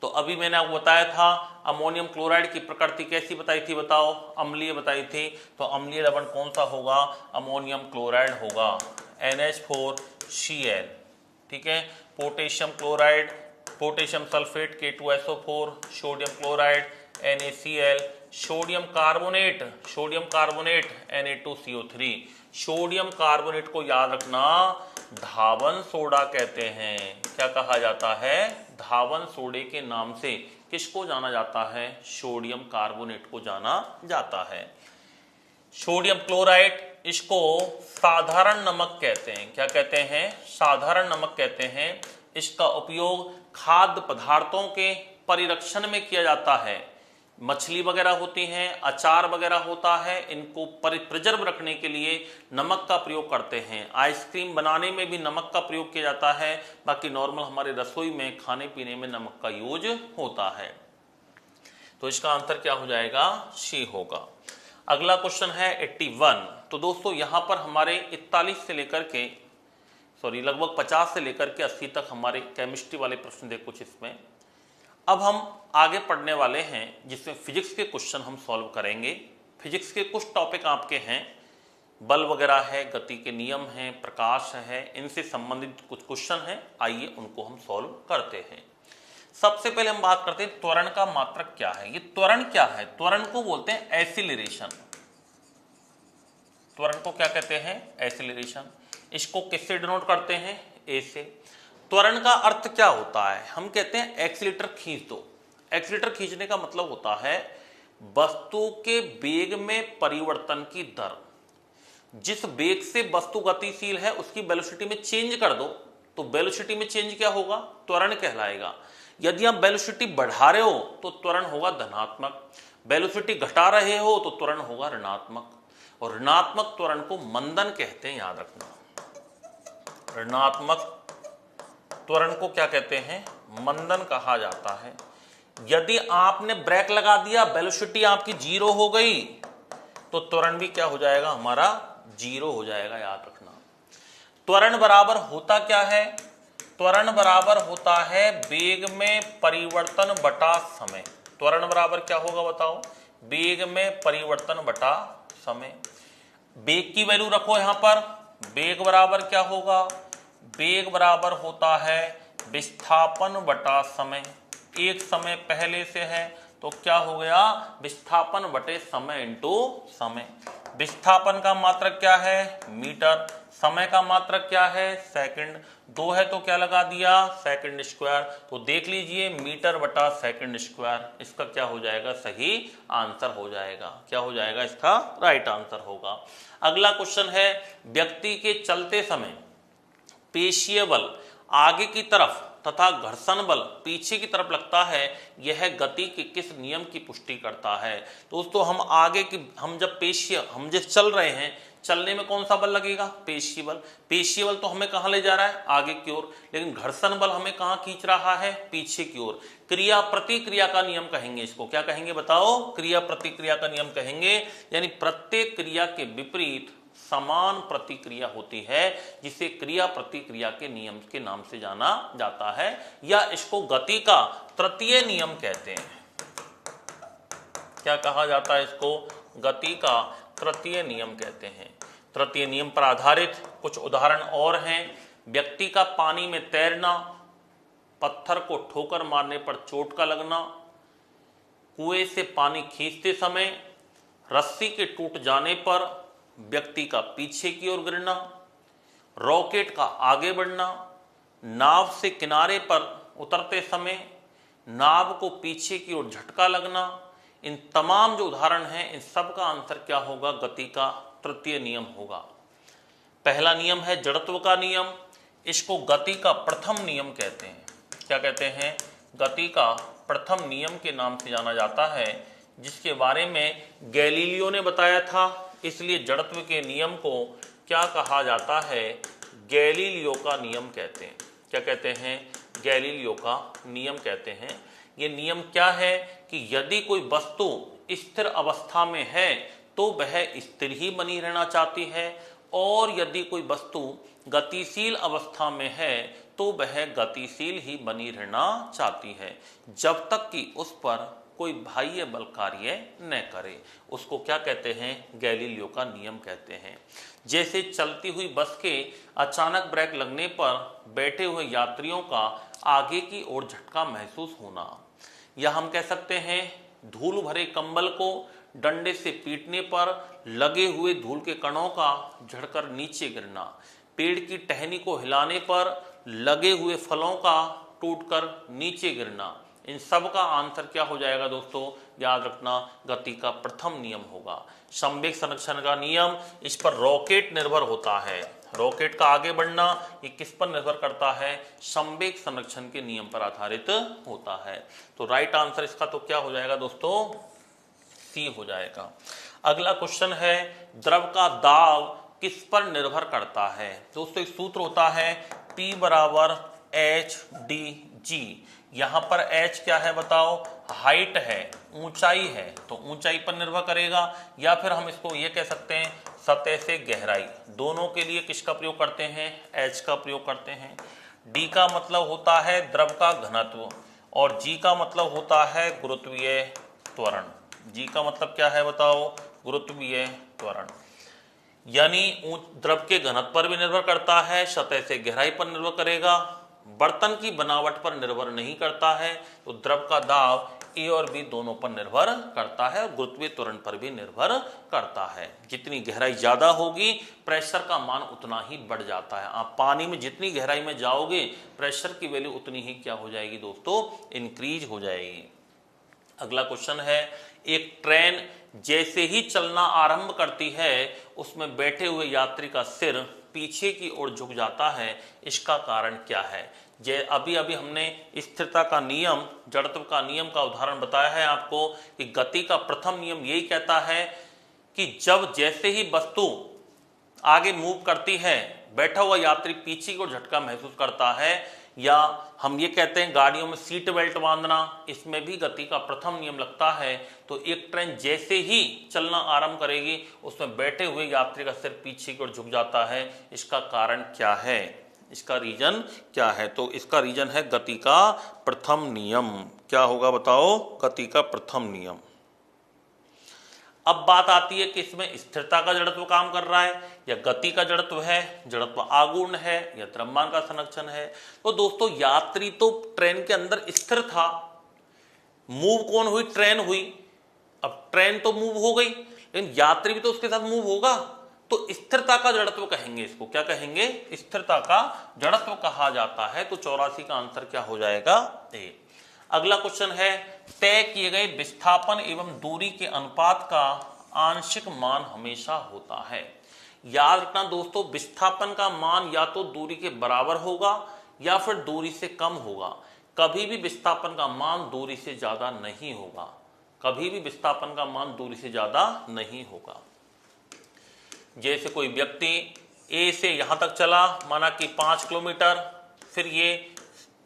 तो अभी मैंने आपको बताया था अमोनियम क्लोराइड की प्रकृति कैसी बताई थी? बताओ, अम्लीय बताई थी। तो अम्लीय लवण कौन सा होगा? अमोनियम क्लोराइड होगा, NH4Cl। ठीक है। Potassium chloride, potassium sulphate K2SO4, sodium chloride NaCl, sodium carbonate, sodium carbonate Na2CO3। Sodium carbonate को याद रखना धावन सोडा कहते हैं। क्या कहा जाता है? धावन सोडे के नाम से किसको जाना जाता है? सोडियम कार्बोनेट को जाना जाता है। सोडियम क्लोराइड, इसको साधारण नमक कहते हैं। क्या कहते हैं? साधारण नमक कहते हैं। इसका उपयोग खाद्य पदार्थों के परिरक्षण में किया जाता है। मछली वगैरह होती हैं, अचार वगैरह होता है, इनको प्रिजर्व रखने के लिए नमक का प्रयोग करते हैं। आइसक्रीम बनाने में भी नमक का प्रयोग किया जाता है। बाकी नॉर्मल हमारे रसोई में खाने पीने में नमक का यूज होता है। तो इसका आंसर क्या हो जाएगा? सी होगा। अगला क्वेश्चन है 81। तो दोस्तों यहां पर हमारे 41 से लेकर के लगभग 50 से लेकर के 80 तक हमारे केमिस्ट्री वाले प्रश्न थे कुछ इसमें। अब हम आगे पढ़ने वाले हैं जिसमें फिजिक्स के क्वेश्चन हम सॉल्व करेंगे। फिजिक्स के कुछ टॉपिक आपके हैं, बल वगैरह है, गति के नियम हैं, प्रकाश है, इनसे संबंधित कुछ क्वेश्चन हैं। आइए उनको हम सॉल्व करते हैं। सबसे पहले हम बात करते हैं त्वरण का मात्रक क्या है। ये त्वरण क्या है? त्वरण को बोलते हैं एक्सीलरेशन। त्वरण को क्या कहते हैं? एक्सीलरेशन। इसको किससे डिनोट करते हैं? ए से। त्वरण का अर्थ क्या होता है? हम कहते हैं एक्सीलरेटर खींच दो। एक्सीलरेटर खींचने का मतलब होता है वस्तु के वेग में परिवर्तन की दर। जिस वेग से वस्तु गतिशील है उसकी वेलोसिटी में चेंज कर दो तो वेलोसिटी में चेंज क्या होगा? त्वरण कहलाएगा। यदि आप वेलोसिटी बढ़ा रहे हो तो त्वरण होगा धनात्मक, वेलोसिटी घटा रहे हो तो त्वरण होगा ऋणात्मक। और ऋणात्मक त्वरण को मंदन कहते हैं, याद रखना। ऋणात्मक त्वरण को क्या कहते हैं? मंदन कहा जाता है। यदि आपने ब्रेक लगा दिया, वेलोसिटी आपकी 0 हो गई तो त्वरण भी क्या हो जाएगा? हमारा 0 हो जाएगा, याद रखना। त्वरण बराबर होता क्या है? त्वरण बराबर होता है वेग में परिवर्तन बटा समय। त्वरण बराबर क्या होगा बताओ? वेग में परिवर्तन बटा समय। वेग की वैल्यू रखो यहां पर। वेग बराबर क्या होगा? वेग बराबर होता है विस्थापन बटा समय। एक समय पहले से है तो क्या हो गया? विस्थापन बटे समय इंटू समय। विस्थापन का मात्रक क्या है? मीटर। समय का मात्रक क्या है? सेकंड। 2 है तो क्या लगा दिया? Second square. तो देख लीजिए मीटर बटा सेकंड स्क्वायर, इसका क्या हो जाएगा? सही आंसर हो जाएगा। क्या हो जाएगा? इसका राइट आंसर होगा। अगला क्वेश्चन है, व्यक्ति के चलते समय पेशीय बल आगे की तरफ तथा घर्षण बल पीछे की तरफ लगता है, यह गति के किस नियम की पुष्टि करता है? दोस्तों हम जब चल रहे हैं, चलने में कौन सा बल लगेगा? पेशीय बल। पेशीय बल तो हमें कहां ले जा रहा है? आगे की ओर। लेकिन घर्षण बल हमें कहां खींच रहा है? पीछे की ओर। क्रिया प्रतिक्रिया का नियम कहेंगे इसको। क्या कहेंगे बताओ? क्रिया प्रतिक्रिया का नियम कहेंगे। यानी प्रत्येक क्रिया के विपरीत समान प्रतिक्रिया होती है, जिसे क्रिया प्रतिक्रिया के नियम के नाम से जाना जाता है, या इसको गति का तृतीय नियम कहते हैं। क्या कहा जाता है इसको? गति का तृतीय नियम कहते हैं। तृतीय नियम पर आधारित कुछ उदाहरण और हैं। व्यक्ति का पानी में तैरना, पत्थर को ठोकर मारने पर चोट का लगना, कुएं से पानी खींचते समय, रस्सी के टूट जाने पर, व्यक्ति का पीछे की ओर गिरना, रॉकेट का आगे बढ़ना, नाव से किनारे पर उतरते समय नाव को पीछे की ओर झटका लगना, इन तमाम जो उदाहरण हैं इन सब का आंसर क्या होगा? गति का तृतीय नियम होगा। पहला नियम है जड़त्व का नियम, इसको गति का प्रथम नियम कहते हैं। क्या कहते हैं? गति का प्रथम नियम के नाम से जाना जाता है, जिसके बारे में गैलीलियो ने बताया था। इसलिए जड़त्व के नियम को क्या कहा जाता है? गैलीलियो का नियम कहते हैं। क्या कहते हैं? गैलीलियो का नियम कहते हैं। ये नियम क्या है कि यदि कोई वस्तु स्थिर अवस्था में है तो वह स्थिर ही बनी रहना चाहती है, और यदि कोई वस्तु गतिशील अवस्था में है तो वह गतिशील ही बनी रहना चाहती है, जब तक कि उस पर कोई बाह्य बल कार्य न करे। उसको क्या कहते हैं? गैलीलियो का नियम कहते हैं। जैसे चलती हुई बस के अचानक ब्रेक लगने पर बैठे हुए यात्रियों का आगे की ओर झटका महसूस होना, या हम कह सकते हैं धूल भरे कंबल को डंडे से पीटने पर लगे हुए धूल के कणों का झड़कर नीचे गिरना, पेड़ की टहनी को हिलाने पर लगे हुए फलों का टूटकर नीचे गिरना, इन सब का आंसर क्या हो जाएगा दोस्तों? याद रखना, गति का प्रथम नियम होगा। संवेग संरक्षण का नियम, इस पर रॉकेट निर्भर होता है। रॉकेट का आगे बढ़ना ये किस पर निर्भर करता है? संवेग संरक्षण के नियम पर आधारित होता है। तो राइट आंसर इसका तो क्या हो जाएगा दोस्तों? सी हो जाएगा। अगला क्वेश्चन है द्रव का दाब किस पर निर्भर करता है? दोस्तों एक सूत्र होता है P बराबर HdG। यहां पर H क्या है बताओ? हाइट है, ऊंचाई है, तो ऊंचाई पर निर्भर करेगा, या फिर हम इसको ये कह सकते हैं सतह से गहराई। दोनों के लिए किसका प्रयोग करते हैं? H का प्रयोग करते हैं। D का मतलब होता है द्रव का घनत्व, और G का मतलब होता है गुरुत्वीय त्वरण। G का मतलब क्या है बताओ? गुरुत्वीय त्वरण। यानी द्रव के घनत्व पर भी निर्भर करता है, सतह से गहराई पर निर्भर करेगा, बर्तन की बनावट पर निर्भर नहीं करता है। तो द्रव का दाब ए और बी दोनों पर निर्भर करता है, और गुरुत्वीय त्वरण पर भी निर्भर करता है। जितनी गहराई ज्यादा होगी प्रेशर का मान उतना ही बढ़ जाता है। आप पानी में जितनी गहराई में जाओगे प्रेशर की वैल्यू उतनी ही क्या हो जाएगी दोस्तों? इंक्रीज हो जाएगी। अगला क्वेश्चन है एक ट्रेन जैसे ही चलना आरंभ करती है उसमें बैठे हुए यात्री का सिर पीछे की ओर झुक जाता है, इसका कारण क्या है? अभी हमने स्थिरता का नियम, जड़त्व का नियम का उदाहरण बताया है आपको कि गति का प्रथम नियम यही कहता है कि जब जैसे ही वस्तु आगे मूव करती है बैठा हुआ यात्री पीछे की ओर झटका महसूस करता है, या हम ये कहते हैं गाड़ियों में सीट बेल्ट बांधना, इसमें भी गति का प्रथम नियम लगता है। तो एक ट्रेन जैसे ही चलना आरंभ करेगी उसमें बैठे हुए यात्री का सिर पीछे की ओर झुक जाता है, इसका कारण क्या है? इसका रीजन क्या है? तो इसका रीजन है गति का प्रथम नियम। क्या होगा बताओ? गति का प्रथम नियम। अब बात आती है कि इसमें स्थिरता का जड़त्व काम कर रहा है या गति का जड़त्व है, जड़त्व आघूर्ण है या द्रव्यमान का संरक्षण है। तो दोस्तों यात्री तो ट्रेन के अंदर स्थिर था, मूव कौन हुई? ट्रेन हुई। अब ट्रेन तो मूव हो गई, लेकिन यात्री भी तो उसके साथ मूव होगा, तो स्थिरता का जड़त्व कहेंगे इसको। क्या कहेंगे? स्थिरता का जड़त्व कहा जाता है। तो 84 का आंसर क्या हो जाएगा? ए। अगला क्वेश्चन है तय किए गए विस्थापन एवं दूरी के अनुपात का आंशिक मान हमेशा होता है। याद रखना दोस्तों, विस्थापन का मान या तो दूरी के बराबर होगा या फिर दूरी से कम होगा। कभी भी विस्थापन का मान दूरी से ज्यादा नहीं होगा। कभी भी विस्थापन का मान दूरी से ज्यादा नहीं होगा। जैसे कोई व्यक्ति ए से यहां तक चला, माना कि 5 किलोमीटर, फिर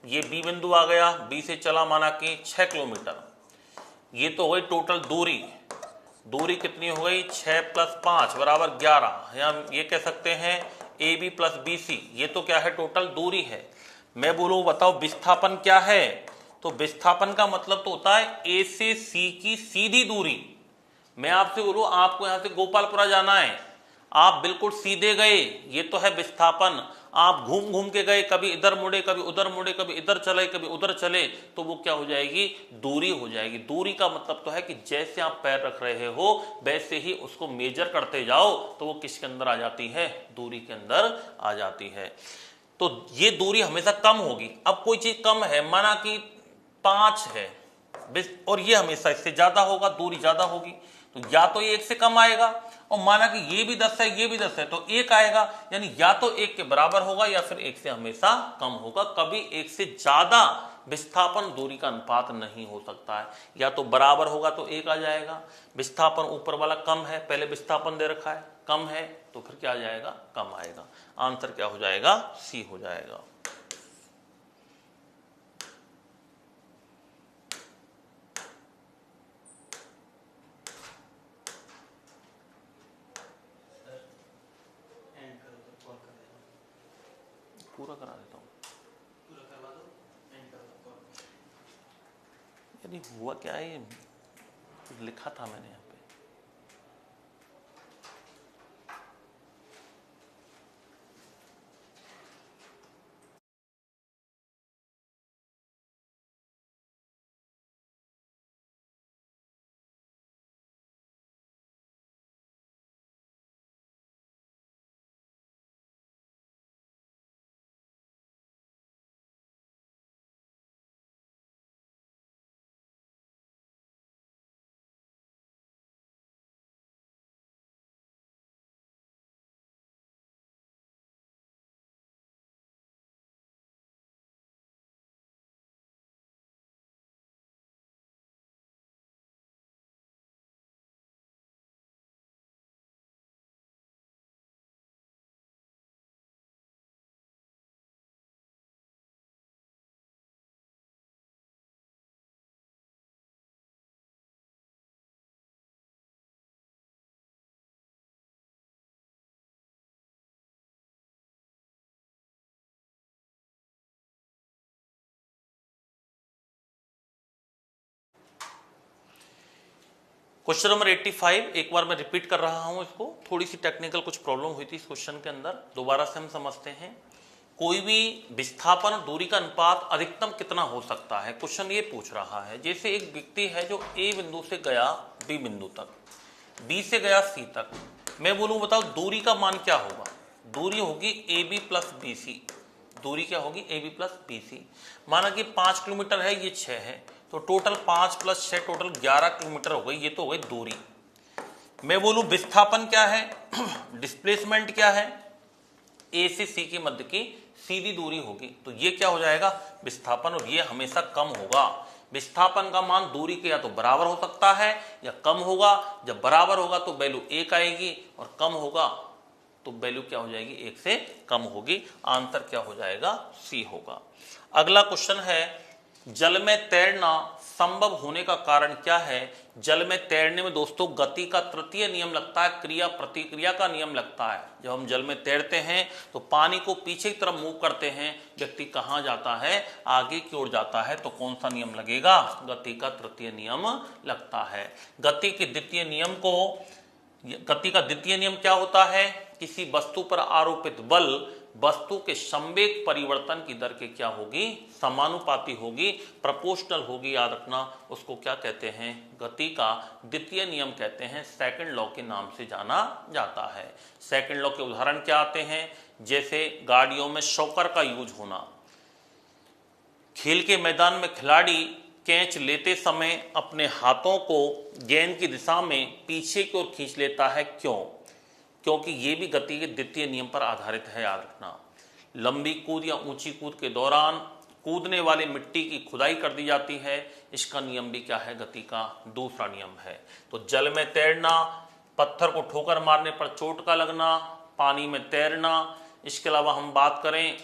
ये बी बिंदु आ गया, बी से चला माना कि 6 किलोमीटर। ये तो हो गई टोटल दूरी। दूरी कितनी हो गई? 6 + 5 = 11। या ये कह सकते हैं A B plus B C, ये तो क्या है? टोटल दूरी है। मैं बोलूं बताओ विस्थापन क्या है? तो विस्थापन का मतलब तो होता है ए से सी की सीधी दूरी। मैं आपसे बोलूं आपको यहां से गोपालपुरा जाना है, आप बिल्कुल सीधे गए, ये तो है विस्थापन। आप घूम घूम के गए, कभी इधर मुड़े, कभी उधर मुड़े, कभी इधर चले, कभी उधर चले, तो वो क्या हो जाएगी, दूरी हो जाएगी। दूरी का मतलब तो है कि जैसे आप पैर रख रहे हो वैसे ही उसको मेजर करते जाओ, तो वो किसके अंदर आ जाती है, दूरी के अंदर आ जाती है। तो ये दूरी हमेशा कम होगी। अब कोई चीज कम है, माना कि 5 है और ये हमेशा इससे ज्यादा होगा, दूरी ज्यादा होगी, तो या तो ये 1 से कम आएगा, और माना कि ये भी 10 है, ये भी 10 है, तो 1 आएगा, यानी या तो 1 के बराबर होगा या फिर 1 से हमेशा कम होगा। कभी 1 से ज्यादा विस्थापन दूरी का अनुपात नहीं हो सकता है। या तो बराबर होगा तो 1 आ जाएगा, विस्थापन ऊपर वाला कम है, पहले विस्थापन दे रखा है, कम है, तो फिर क्या आ जाएगा, कम आएगा। आंसर क्या हो जाएगा, सी हो जाएगा। पूरा करा देता हूँ, पूरा करवा दो, एंड कर दो कॉल। यानी हुआ क्या है, लिखा था मैंने यहाँ पे, क्वेश्चन नंबर 85। एक बार मैं रिपीट कर रहा हूं इसको, थोड़ी सी टेक्निकल कुछ प्रॉब्लम हुई थी इस क्वेश्चन के अंदर, दोबारा से हम समझते हैं। कोई भी विस्थापन और दूरी का अनुपात अधिकतम कितना हो सकता है, क्वेश्चन ये पूछ रहा है। जैसे एक व्यक्ति है जो ए बिंदु से गया बी बिंदु तक, बी से गया सी तक, मैं बोलूं बताओ दूरी का मान क्या होगा, दूरी होगी A B plus B C, दूरी क्या होगी, A B plus B C. माना कि 5 किलोमीटर है, ये 6 है, तो टोटल 5 प्लस 6 टोटल 11 किलोमीटर हो गई, ये तो हो गई दूरी। मैं बोलूं विस्थापन क्या है, डिस्प्लेसमेंट क्या है, ए से सी के मध्य की सीधी दूरी होगी, तो ये क्या हो जाएगा, विस्थापन, और ये हमेशा कम होगा। विस्थापन का मान दूरी के या तो बराबर हो सकता है या कम होगा। जब बराबर होगा तो वैल्यू 1 आएगी, और कम होगा तो वैल्यू क्या हो जाएगी, 1 से कम होगी। आंसर क्या हो जाएगा, सी होगा। अगला क्वेश्चन है, जल में तैरना संभव होने का कारण क्या है। जल में तैरने में दोस्तों गति का तृतीय नियम लगता है, क्रिया प्रतिक्रिया का नियम लगता है। जब हम जल में तैरते हैं तो पानी को पीछे की तरफ मूव करते हैं, व्यक्ति कहाँ जाता है, आगे की ओर जाता है, तो कौन सा नियम लगेगा, गति का तृतीय नियम लगता है। गति के द्वितीय नियम को, गति का द्वितीय नियम क्या होता है, किसी वस्तु पर आरोपित बल वस्तु के संवेग परिवर्तन की दर के क्या होगी, समानुपाती होगी, प्रोपोर्शनल होगी, याद रखना। उसको क्या कहते हैं, गति का द्वितीय नियम कहते हैं, सेकंड लॉ के नाम से जाना जाता है। सेकंड लॉ के उदाहरण क्या आते हैं, जैसे गाड़ियों में शॉकर का यूज होना, खेल के मैदान में खिलाड़ी कैच लेते समय अपने हाथों को गेंद की दिशा में पीछे की ओर खींच लेता है, क्यों, क्योंकि ये भी गति के द्वितीय नियम पर आधारित है, याद रखना। लंबी कूद या ऊंची कूद के दौरान कूदने वाली मिट्टी की खुदाई कर दी जाती है, इसका नियम भी क्या है, गति का दूसरा नियम है। तो जल में तैरना, पत्थर को ठोकर मारने पर चोट का लगना, पानी में तैरना, इसके अलावा हम बात करें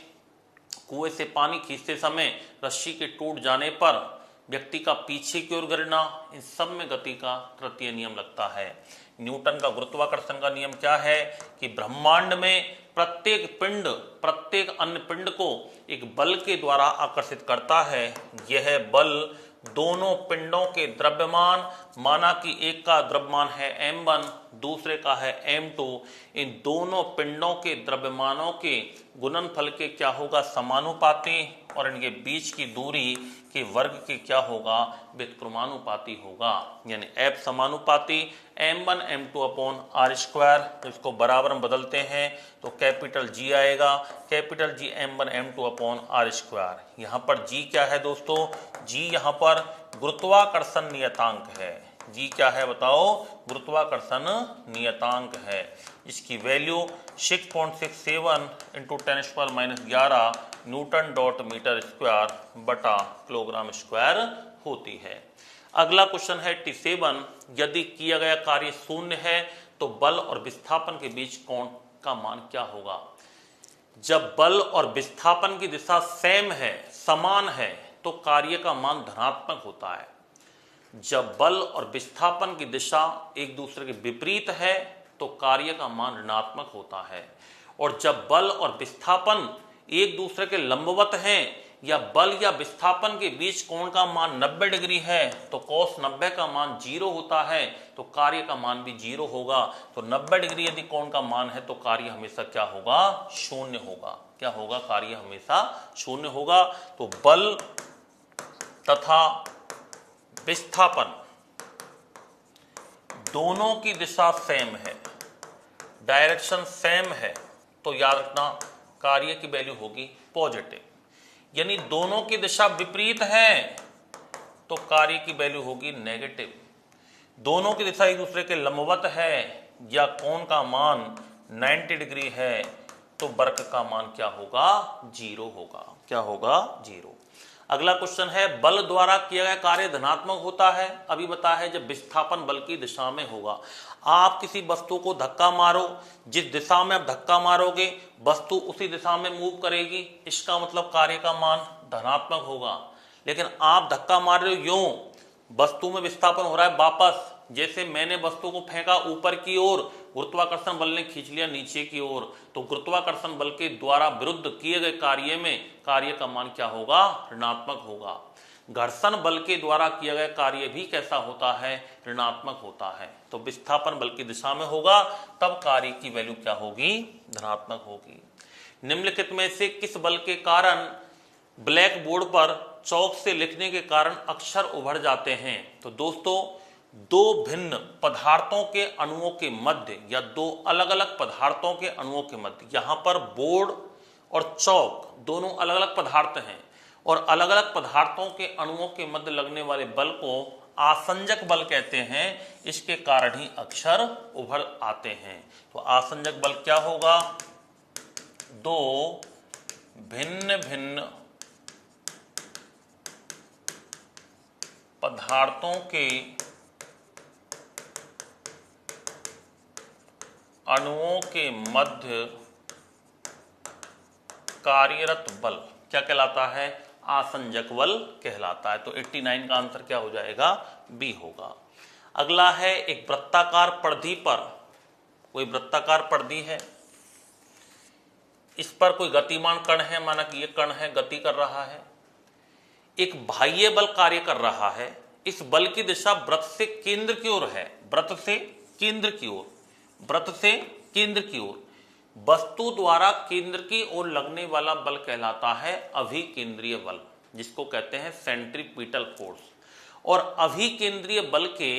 कुएं से पानी खींचते समय रस्सी के टूट जाने पर व्यक्ति का पीछे की ओर गिरना, इन सब में गति का तृतीय नियम लगता है। न्यूटन का गुरुत्वाकर्षण का नियम क्या है कि ब्रह्मांड में प्रत्येक पिंड प्रत्येक अन्य पिंड को एक बल के द्वारा आकर्षित करता है। यह बल दोनों पिंडों के द्रव्यमान, माना कि एक का द्रव्यमान है m1, दूसरे का है m2, इन दोनों पिंडों के द्रव्यमानों के गुणनफल के क्या होगा, समानुपाती, और इनके बीच की दूरी के वर्ग के क्या होगा, व्युत्क्रमानुपाती होगा। यानी f समानुपाती m1 m2 upon r square, तो इसको बराबर में बदलते हैं तो कैपिटल G आएगा, capital G m1 m2 upon r square. यहाँ पर G क्या है दोस्तों, G यहाँ पर गुरुत्वाकर्षण नियतांक है। G क्या है बताओ, गुरुत्वाकर्षण नियतांक है। इसकी value 6.67 into 10⁻⁻11 newton dot metre square बटा किलोग्राम स्क्वायर होती है। अगला क्वेश्चन है 87, यदि किया गया कार्य शून्य है तो बल और विस्थापन के बीच कोण का मान क्या होगा। जब बल और विस्थापन की दिशा सेम है, समान है, तो कार्य का मान धनात्मक होता है। जब बल और विस्थापन की दिशा एक दूसरे के विपरीत है तो कार्य का मान ऋणात्मक होता है। और जब बल और विस्थापन एक दूसरे के लंबवत हैं या बल या विस्थापन के बीच कोण का मान 90 डिग्री है तो cos 90 का मान 0 होता है, तो कार्य का मान भी 0 होगा। तो 90 डिग्री यदि कोण का मान है तो कार्य हमेशा क्या होगा, शून्य होगा। क्या होगा, कार्य हमेशा शून्य होगा। तो बल तथा विस्थापन दोनों की दिशा सेम है, डायरेक्शन सेम है, तो याद रखना कार्य की वैल्यू होगी पॉजिटिव। यानी दोनों की दिशा विपरीत है तो कार्य की वैल्यू होगी नेगेटिव। दोनों की दिशा एक दूसरे के लंबवत है या कोण का मान 90 डिग्री है तो वर्ग का मान क्या होगा, 0 होगा। क्या होगा, 0। अगला क्वेश्चन है, बल द्वारा किया गया कार्य धनात्मक होता है। अभी बताया है जब विस्थापन बल की दिशा में होगा। आप किसी वस्तु को धक्का मारो, जिस दिशा में आप धक्का मारोगे वस्तु उसी दिशा में मूव करेगी, इसका मतलब कार्य का मान धनात्मक होगा। लेकिन आप धक्का मार रहे हो यूं, वस्तु में विस्थापन हो रहा है वापस, जैसे मैंने वस्तु को फेंका ऊपर की ओर, गुरुत्वाकर्षण बल ने खींच लिया नीचे की ओर, तो गुरुत्वाकर्षण बल के द्वारा विरुद्ध किए गए कार्य में कार्य का मान क्या होगा, ऋणात्मक होगा। घर्षण बल के द्वारा किया गया कार्य भी कैसा होता है, ऋणात्मक होता है। तो विस्थापन बल की दिशा में होगा तब कार्य की वैल्यू क्या होगी, धनात्मक होगी। निम्नलिखित में से किस बल के कारण ब्लैक बोर्ड पर चौक से लिखने के कारण अक्षर उभर जाते हैं। तो दोस्तों, दो भिन्न पदार्थों के अणुओं के मध्य या दो अलग अलग पदार्थों के अणुओं के मध्य, यहां पर बोर्ड और चौक दोनों अलग अलग पदार्थ हैं और अलग अलग पदार्थों के अणुओं के मध्य लगने वाले बल को आसंजक बल कहते हैं। इसके कारण ही अक्षर उभर आते हैं। तो आसंजक बल क्या होगा, दो भिन्न भिन्न पदार्थों के अणुओं के मध्य कार्यरत बल क्या कहलाता है, आसंजक बल कहलाता है। तो 89 का आंसर क्या हो जाएगा, बी होगा। अगला है, एक वृत्ताकार परिधि पर, कोई वृत्ताकार परिधि है, इस पर कोई गतिमान कण है, माना कि ये कण है, गति कर रहा है, एक बाह्य बल कार्य कर रहा है। इस बल की दिशा वृत्त से केंद्र की ओर है, वृत्त से केंद्र की ओर, वृत्त से केंद्र की ओर। वस्तु द्वारा केंद्र की ओर लगने वाला बल कहलाता है अभिकेंद्रीय बल, जिसको कहते हैं सेंट्रीपिटल फोर्स। और अभिकेंद्रीय बल के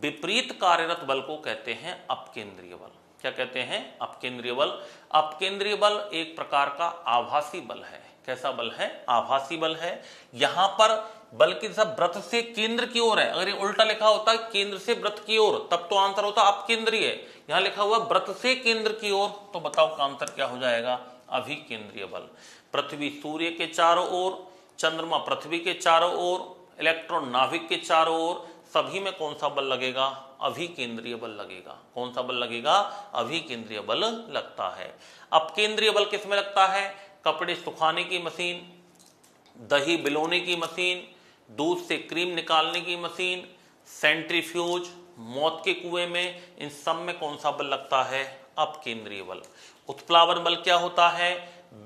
विपरीत कार्यरत बल को कहते हैं अपकेंद्रीय बल। क्या कहते हैं, अपकेंद्रीय बल। अपकेंद्रीय बल एक प्रकार का आभासी बल है। कैसा बल है, आभासी बल है। यहां पर बल की दिशा वृत्त से केंद्र की ओर है। अगर ये उल्टा लिखा होता केंद्र से वृत्त की ओर, तब तो आंसर होता अपकेंद्रीय। यहां लिखा हुआ वृत्त से केंद्र की ओर, तो बताओ का आंसर क्या हो जाएगा, अभिकेंद्रीय बल। पृथ्वी सूर्य के चारों ओर, चंद्रमा पृथ्वी के चारों ओर, इलेक्ट्रॉन नाभिक के चारों ओर, सभी में कौन सा बल लगेगा, अभिकेंद्रीय बल लगेगा। कौन सा बल लगेगा, अभिकेंद्रीय बल लगता है। अपकेंद्रीय बल किसमें लगता है, कपड़े सुखाने की मशीन, दही बिलोने की मशीन, दूध से क्रीम निकालने की मशीन, सेंट्रीफ्यूज, मौत के कुएं में, इन सब में कौन सा बल लगता है, अपकेंद्रीय बल। उत्प्लावन बल क्या होता है,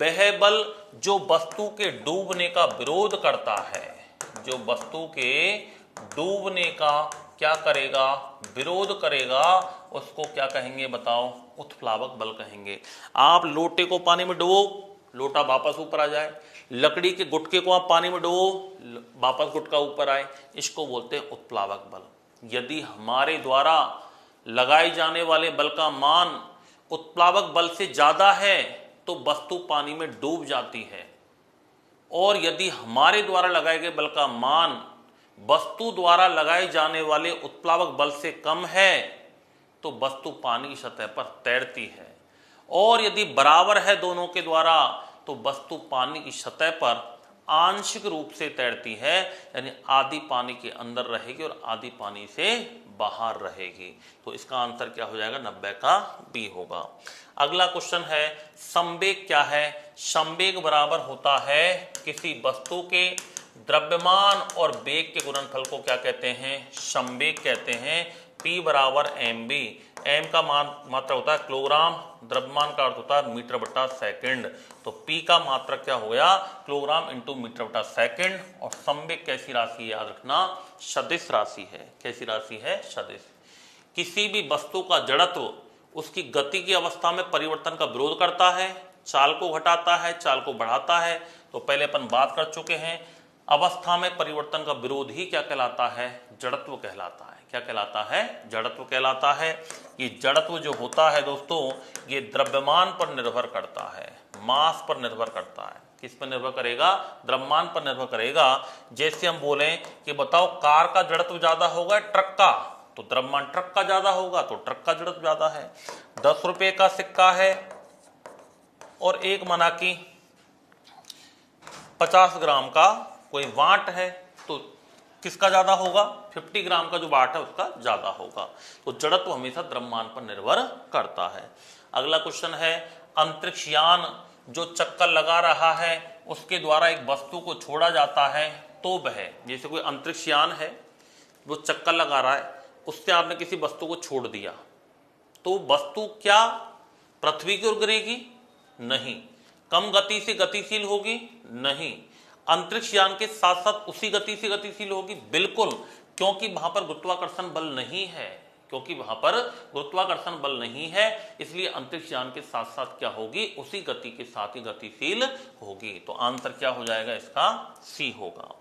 वह बल जो वस्तु के डूबने का विरोध करता है, जो वस्तु के डूबने का क्या करेगा, विरोध करेगा, उसको क्या कहेंगे बताओ, उत्प्लावक बल कहेंगे। आप लोटे को पानी में डुबो, लोटा वापस ऊपर आ जाए, लकड़ी के गुटके को आप पानी में डुबो, वापस गुटका ऊपर आए, इसको बोलते हैं उत्प्लावक बल। यदि हमारे द्वारा लगाए जाने वाले बल का मान उत्प्लावक बल से ज्यादा है तो वस्तु पानी में डूब जाती है, और यदि हमारे द्वारा लगाए गए बल का मान वस्तु द्वारा लगाए जाने वाले उत्प्लावक बल से कम है तो वस्तु पानी की सतह पर तैरती है, और यदि बराबर है दोनों के द्वारा तो वस्तु पानी की सतह पर आंशिक रूप से तैरती है, यानी आधी पानी के अंदर रहेगी और आधी पानी से बाहर रहेगी। तो इसका आंसर क्या हो जाएगा, 90 का बी होगा। अगला क्वेश्चन है संवेग क्या है। संवेग बराबर होता है किसी वस्तु के द्रव्यमान और वेग के गुणनफल को क्या कहते हैं, संवेग कहते हैं। P बराबर mv, m का मात्रा होता है किलोग्राम, द्रव्यमान का अर्थ होता है मीटर बटा सेकंड, तो P का मात्रक क्या हो गया, किलोग्राम इंटू मीटर बटा सेकंड। और संवेग कैसी राशि है, याद रखना सदिश राशि है। कैसी राशि है, सदिश। किसी भी वस्तु का जड़त्व उसकी गति की अवस्था में परिवर्तन का विरोध करता है, चाल को घटाता है, चाल को बढ़ाता है। तो पहले अपन बात कर चुके हैं, अवस्था में परिवर्तन का विरोध ही क्या कहलाता है, जड़त्व कहलाता है। क्या कहलाता है, जड़त्व कहलाता है। ये जड़त्व जो होता है दोस्तों, ये द्रव्यमान पर निर्भर करता है, मास पर निर्भर करता है। किस पर निर्भर करेगा, द्रव्यमान पर निर्भर करेगा। जैसे हम बोलें कि बताओ कार का जड़त्व ज्यादा होगा ट्रक का, तो द्रव्यमान ट्रक का ज्यादा होगा, तो ट्रक का जड़त्व ज्यादा है। 10 रुपए का सिक्का है और एक मना की 50 ग्राम का कोई वाट है, तो किसका ज्यादा होगा, 50 ग्राम का जो वाट है उसका ज्यादा होगा। तो जड़त्व हमेशा द्रव्यमान पर निर्भर करता है। अगला क्वेश्चन है अंतरिक्ष यान जो चक्कर लगा रहा है उसके द्वारा एक वस्तु को छोड़ा जाता है तो वह, जैसे कोई अंतरिक्ष यान है वो चक्कर लगा रहा है, उससे आपने किसी वस्तु को छोड़ दिया, तो वस्तु क्या पृथ्वी की ओर गिरेगी, नहीं। कम गति से गतिशील होगी, नहीं। अंतरिक्ष यान के साथ साथ उसी गति से गतिशील होगी, बिल्कुल, क्योंकि वहां पर गुरुत्वाकर्षण बल नहीं है, क्योंकि वहां पर गुरुत्वाकर्षण बल नहीं है, इसलिए अंतरिक्ष यान के साथ साथ क्या होगी, उसी गति के साथ ही गतिशील होगी। तो आंसर क्या हो जाएगा, इसका सी होगा।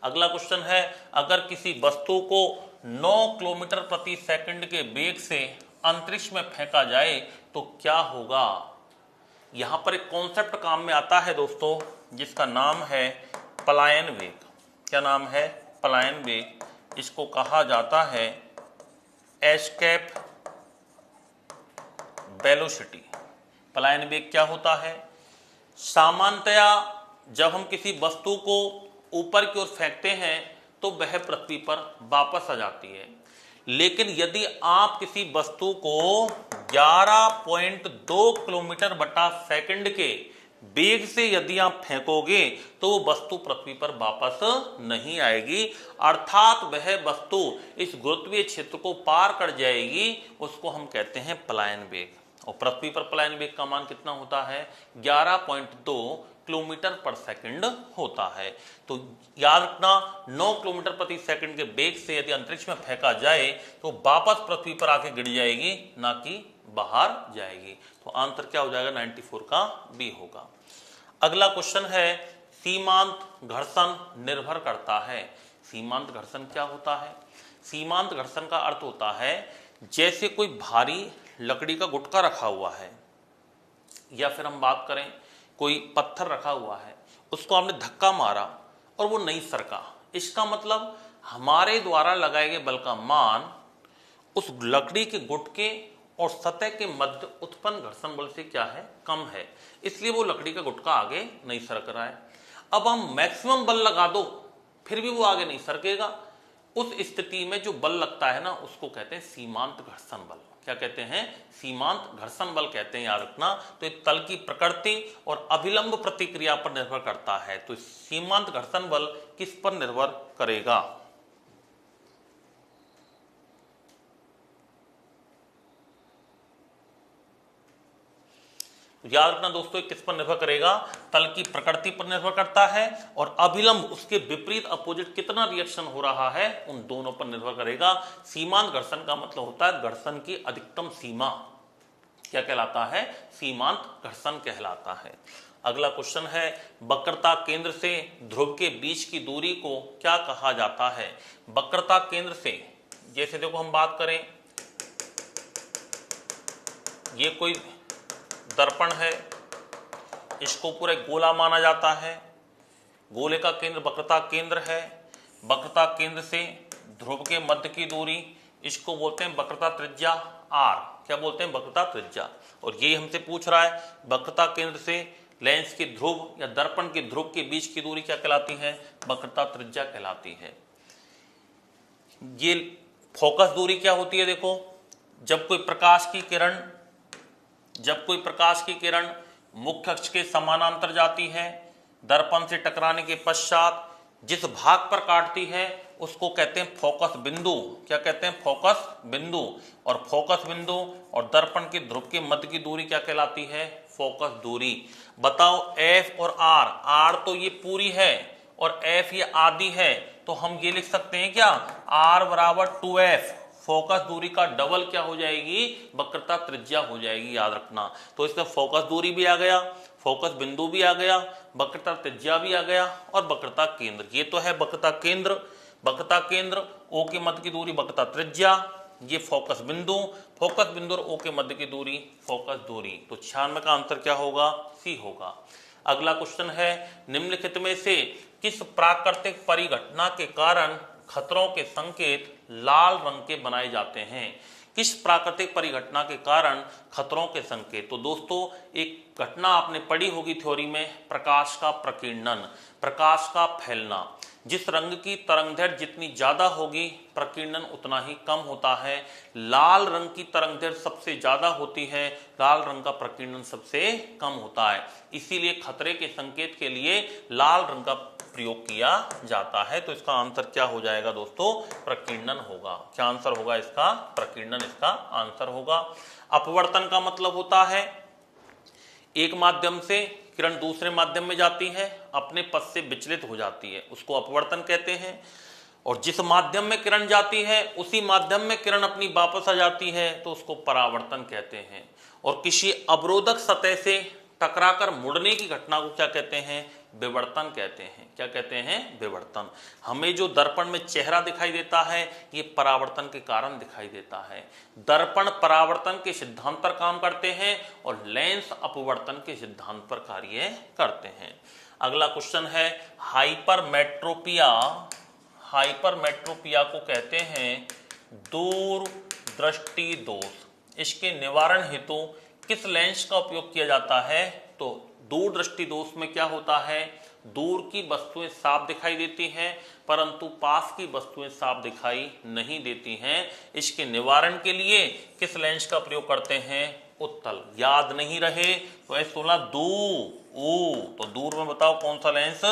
अगला क्वेश्चन है अगर किसी वस्तु को 9 किलोमीटर प्रति सेकंड के वेग से अंतरिक्ष में फेंका जाए तो क्या होगा। यहां पर एक कॉन्सेप्ट काम में आता है दोस्तों, जिसका नाम है पलायन वेग। क्या नाम है, पलायन वेग। इसको कहा जाता है एस्केप वेलोसिटी। पलायन वेग क्या होता है, सामान्यतया जब हम किसी वस्तु को ऊपर की ओर फेंकते हैं तो वह पृथ्वी पर वापस आ जाती है, लेकिन यदि आप किसी वस्तु को 11.2 किलोमीटर बटा सेकंड के वेग से यदि आप फेंकोगे तो वो वस्तु पृथ्वी पर वापस नहीं आएगी, अर्थात वह वस्तु इस गुरुत्वीय क्षेत्र को पार कर जाएगी, उसको हम कहते हैं पलायन वेग। और पृथ्वी पर पलायन वेग का मान कितना होता है, 11.2 किलोमीटर पर सेकंड होता है। तो याद रखना 9 किलोमीटर प्रति सेकंड के वेग से यदि अंतरिक्ष में फेंका जाए तो वापस पृथ्वी पर आके गिर जाएगी, ना कि बाहर जाएगी। तो आंसर क्या हो जाएगा, 94 का बी होगा। अगला क्वेश्चन है सीमांत घर्षण निर्भर करता है। सीमांत घर्षण क्या होता है, सीमांत घर्षण का अर्थ होता है जैसे कोई भारी लकड़ी का गुटका रखा हुआ है, या फिर हम बात करें कोई पत्थर रखा हुआ है, उसको आपने धक्का मारा और वो नहीं सरका, इसका मतलब हमारे द्वारा लगाए गए बल का मान उस लकड़ी के गुटके और सतह के मध्य उत्पन्न घर्षण बल से क्या है, कम है, इसलिए वो लकड़ी का गुटका आगे नहीं सरक रहा है। अब हम मैक्सिमम बल लगा दो फिर भी वो आगे नहीं सरकेगा, उस स्थिति में जो बल लगता है ना उसको कहते हैं सीमांत घर्षण बल। क्या कहते हैं, सीमांत घर्षण बल कहते हैं, याद रखना। तो ये तल की प्रकृति और अभिलंब प्रतिक्रिया पर निर्भर करता है। तो सीमांत घर्षण बल किस पर निर्भर करेगा, याद रखना दोस्तों, किस पर निर्भर करेगा, तल की प्रकृति पर निर्भर करता है, और अभिलंब उसके विपरीत अपोजिट कितना रिएक्शन हो रहा है उन दोनों पर निर्भर करेगा। सीमांत घर्षण का मतलब होता है घर्षण की अधिकतम सीमा, क्या कहलाता है? सीमांत घर्षण कहलाता है। अगला क्वेश्चन है, वक्रता केंद्र से ध्रुव के बीच की दूरी को क्या कहा जाता है? वक्रता केंद्र से, जैसे देखो हम बात करें, ये कोई दर्पण है, इसको पूरा गोला माना जाता है, गोले का केंद्र वक्रता केंद्र है, वक्रता केंद्र से ध्रुव के मध्य की दूरी, इसको बोलते हैं वक्रता त्रिज्या r। क्या बोलते हैं? वक्रता त्रिज्या। और ये हमसे पूछ रहा है वक्रता केंद्र से लेंस के ध्रुव या दर्पण के ध्रुव के बीच की दूरी क्या कहलाती है? वक्रता त्रिज्या कहलाती है। ये फोकस दूरी क्या होती है? देखो, जब कोई प्रकाश की किरण मुख्य अक्ष के समानांतर जाती है, दर्पण से टकराने के पश्चात जिस भाग पर काटती है उसको कहते हैं फोकस बिंदु। क्या कहते हैं? फोकस बिंदु। और फोकस बिंदु और दर्पण के ध्रुव के मध्य की दूरी क्या कहलाती है? फोकस दूरी। बताओ F और R तो ये पूरी है और F ये आधी है, तो हम ये लिख सकते हैं क्या? R बराबर 2F। फोकस दूरी का डबल क्या हो जाएगी? वक्रता त्रिज्या हो जाएगी, याद रखना। तो इसमें फोकस दूरी भी आ गया, फोकस बिंदु भी आ गया, वक्रता त्रिज्या भी आ गया और वक्रता केंद्र। ये तो है वक्रता केंद्र, O के मध्य की दूरी वक्रता त्रिज्या, ये फोकस बिंदु और O के मध्य की दूरी फोकस दूरी। तो 96 का आंसर क्या होगा? सी होगा। अगला क्वेश्चन है, निम्नलिखित में से किस प्राकृतिक परिघटना के कारण खतरों के संकेत लाल रंग के बनाए जाते हैं? किस प्राकृतिक परिघटना के कारण खतरों के संकेत? तो दोस्तों, एक घटना आपने पढ़ी होगी थ्योरी में, प्रकाश का प्रकीर्णन, प्रकाश का फैलना। जिस रंग की तरंगदैर्घ्य जितनी ज्यादा होगी, प्रकीर्णन उतना ही कम होता है। लाल रंग की तरंगदैर्घ्य सबसे ज्यादा होती है, लाल रंग का प्रकीर्णन सबसे कम होता है। इसीलिए खतरे के संकेत के लिए लाल रंग का प्रयोग किया जाता है। तो इसका आंसर क्या हो जाएगा दोस्तों? प्रकीर्णन होगा। क्या आंसर होगा इसका? प्रकीर्णन इसका आंसर होगा। अपवर्तन का मतलब होता है एक माध्यम से किरण दूसरे माध्यम में जाती है, अपने पथ से विचलित हो जाती है, उसको अपवर्तन कहते हैं। और जिस माध्यम में किरण जाती है उसी माध्यम में किरण अपनी वापस आ जाती है, तो उसको परावर्तन कहते हैं। और किसी अवरोधक सतह से टकराकर मुड़ने की घटना को क्या कहते हैं? विवर्तन कहते हैं। क्या कहते हैं? विवर्तन। हमें जो दर्पण में चेहरा दिखाई देता है, ये परावर्तन के कारण दिखाई देता है। दर्पण परावर्तन के सिद्धांत पर काम करते हैं और लेंस अपवर्तन के सिद्धांत पर कार्य करते हैं। अगला क्वेश्चन है, हाइपरमेट्रोपिया को कहते हैं दूरदृष्टि दोष। इसके निवारण हेतु किस लेंस का उपयोग किया जाता है? तो दूरदृष्टि दोष में क्या होता है? दूर की वस्तुएं साफ दिखाई देती हैं, परंतु पास की वस्तुएं साफ दिखाई नहीं देती हैं। इसके निवारण के लिए किस लेंस का प्रयोग करते हैं? उत्तल। याद नहीं रहे तो S16 तो दूर में बताओ कौन सा लेंस?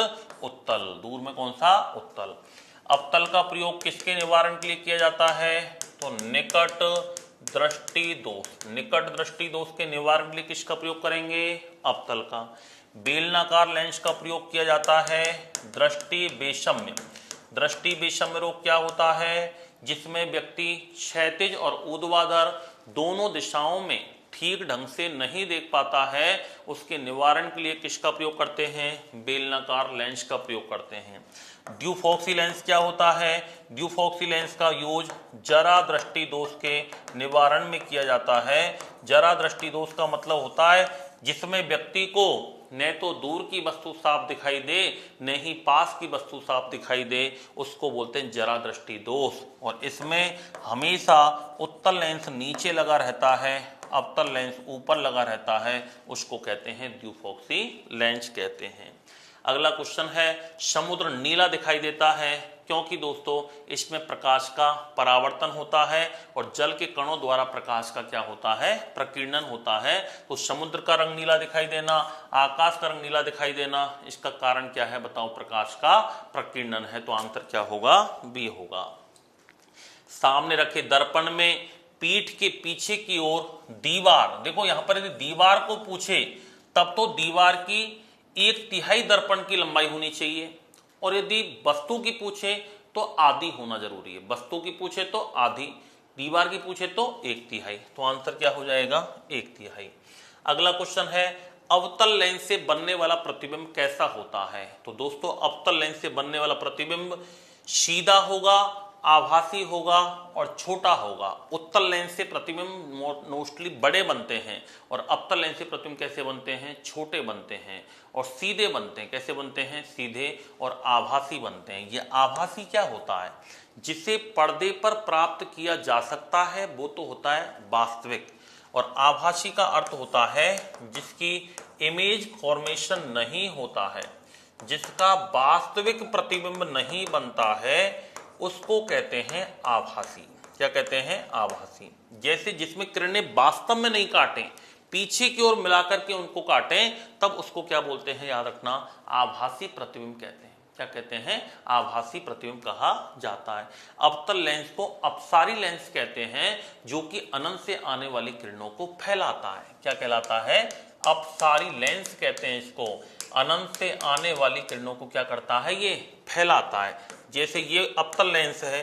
उत्तल। दूर में कौन सा? उत्तल। अवतल का प्रयोग किसके निवारण के लिए किया जाता है? तो निकट दृष्टि दोष के निवारण के लिए किसका प्रयोग करेंगे? अवतल का। बेलनाकार लेंस का प्रयोग किया जाता है दृष्टि वैषम्य रोग क्या होता है? जिसमें व्यक्ति क्षैतिज और ऊर्ध्वाधर दोनों दिशाओं में ठीक ढंग से नहीं देख पाता है, उसके निवारण के लिए किसका प्रयोग करते हैं? बेलनाकार लेंस का प्रयोग करते हैं। ड्यूफॉक्सी लेंस क्या होता है? ड्यूफॉक्सी लेंस का यूज जरा दृष्टि दोष के निवारण में किया जाता है। जरा दृष्टि दोष का मतलब होता है जिसमें व्यक्ति को न तो दूर की वस्तु साफ दिखाई दे, न ही पास की वस्तु साफ दिखाई दे, उसको बोलते हैं जरा दृष्टि दोष। और इसमें हमेशा उत्तल लेंस नीचे लगा रहता है, अवतल लेंस ऊपर लगा रहता है, उसको कहते हैं ड्यूफॉक्सी लेंस कहते हैं। अगला क्वेश्चन है, समुद्र नीला दिखाई देता है क्योंकि दोस्तों इसमें प्रकाश का परावर्तन होता है और जल के कणों द्वारा प्रकाश का क्या होता है? प्रकीर्णन होता है। तो समुद्र का रंग नीला दिखाई देना, आकाश का रंग नीला दिखाई देना, इसका कारण क्या है? बताओ। प्रकाश का प्रकीर्णन है। तो आंसर क्या होगा? बी होगा। सामने रखे दर्पण में पीठ के पीछे की ओर दीवार, देखो यहां पर यदि दीवार को पूछे तब तो दीवार की 1/3 दर्पण की लंबाई होनी चाहिए, और यदि वस्तु की पूछे तो आधी होना जरूरी है। वस्तु की पूछे तो आधी, d बार की पूछे तो 1/3। तो आंसर क्या हो जाएगा 1/3। अगला क्वेश्चन है अवतल लेंस से बनने वाला प्रतिबिंब कैसा होता है। तो दोस्तों अवतल लेंस से बनने वाला प्रतिबिंब सीधा होगा, आभासी होगा और छोटा होगा। उत्तल लेंस से प्रतिबिंब मोस्टली बड़े बनते हैं और अवतल लेंस से प्रतिबिंब कैसे बनते हैं, छोटे बनते हैं और सीधे बनते हैं। कैसे बनते हैं, सीधे और आभासी बनते हैं। ये आभासी क्या होता है, जिसे पर्दे पर प्राप्त किया जा सकता है वो तो होता है वास्तविक, और आभासी का अर्थ होता है जिसकी इमेज फॉर्मेशन नहीं होता है, जिसका वास्तविक प्रतिबिंब नहीं बनता है, उसको कहते हैं आभासी। क्या कहते हैं, आभासी। जैसे जिसमें किरणें वास्तव में नहीं काटें, पीछे की ओर मिलाकर के उनको काटें, तब उसको क्या बोलते हैं, याद रखना, आभासी प्रतिबिंब कहते हैं। क्या कहते हैं, आभासी प्रतिबिंब कहा जाता है। अवतल लेंस को अपसारी लेंस कहते हैं, जो कि अनंत से आने वाली किरणों को फैलाता है। क्या कहलाता है, अपसारी लेंस कहते हैं इसको। अनंत से आने वाली किरणों को क्या करता है, ये फैलाता है। जैसे ये अवतल लेंस है,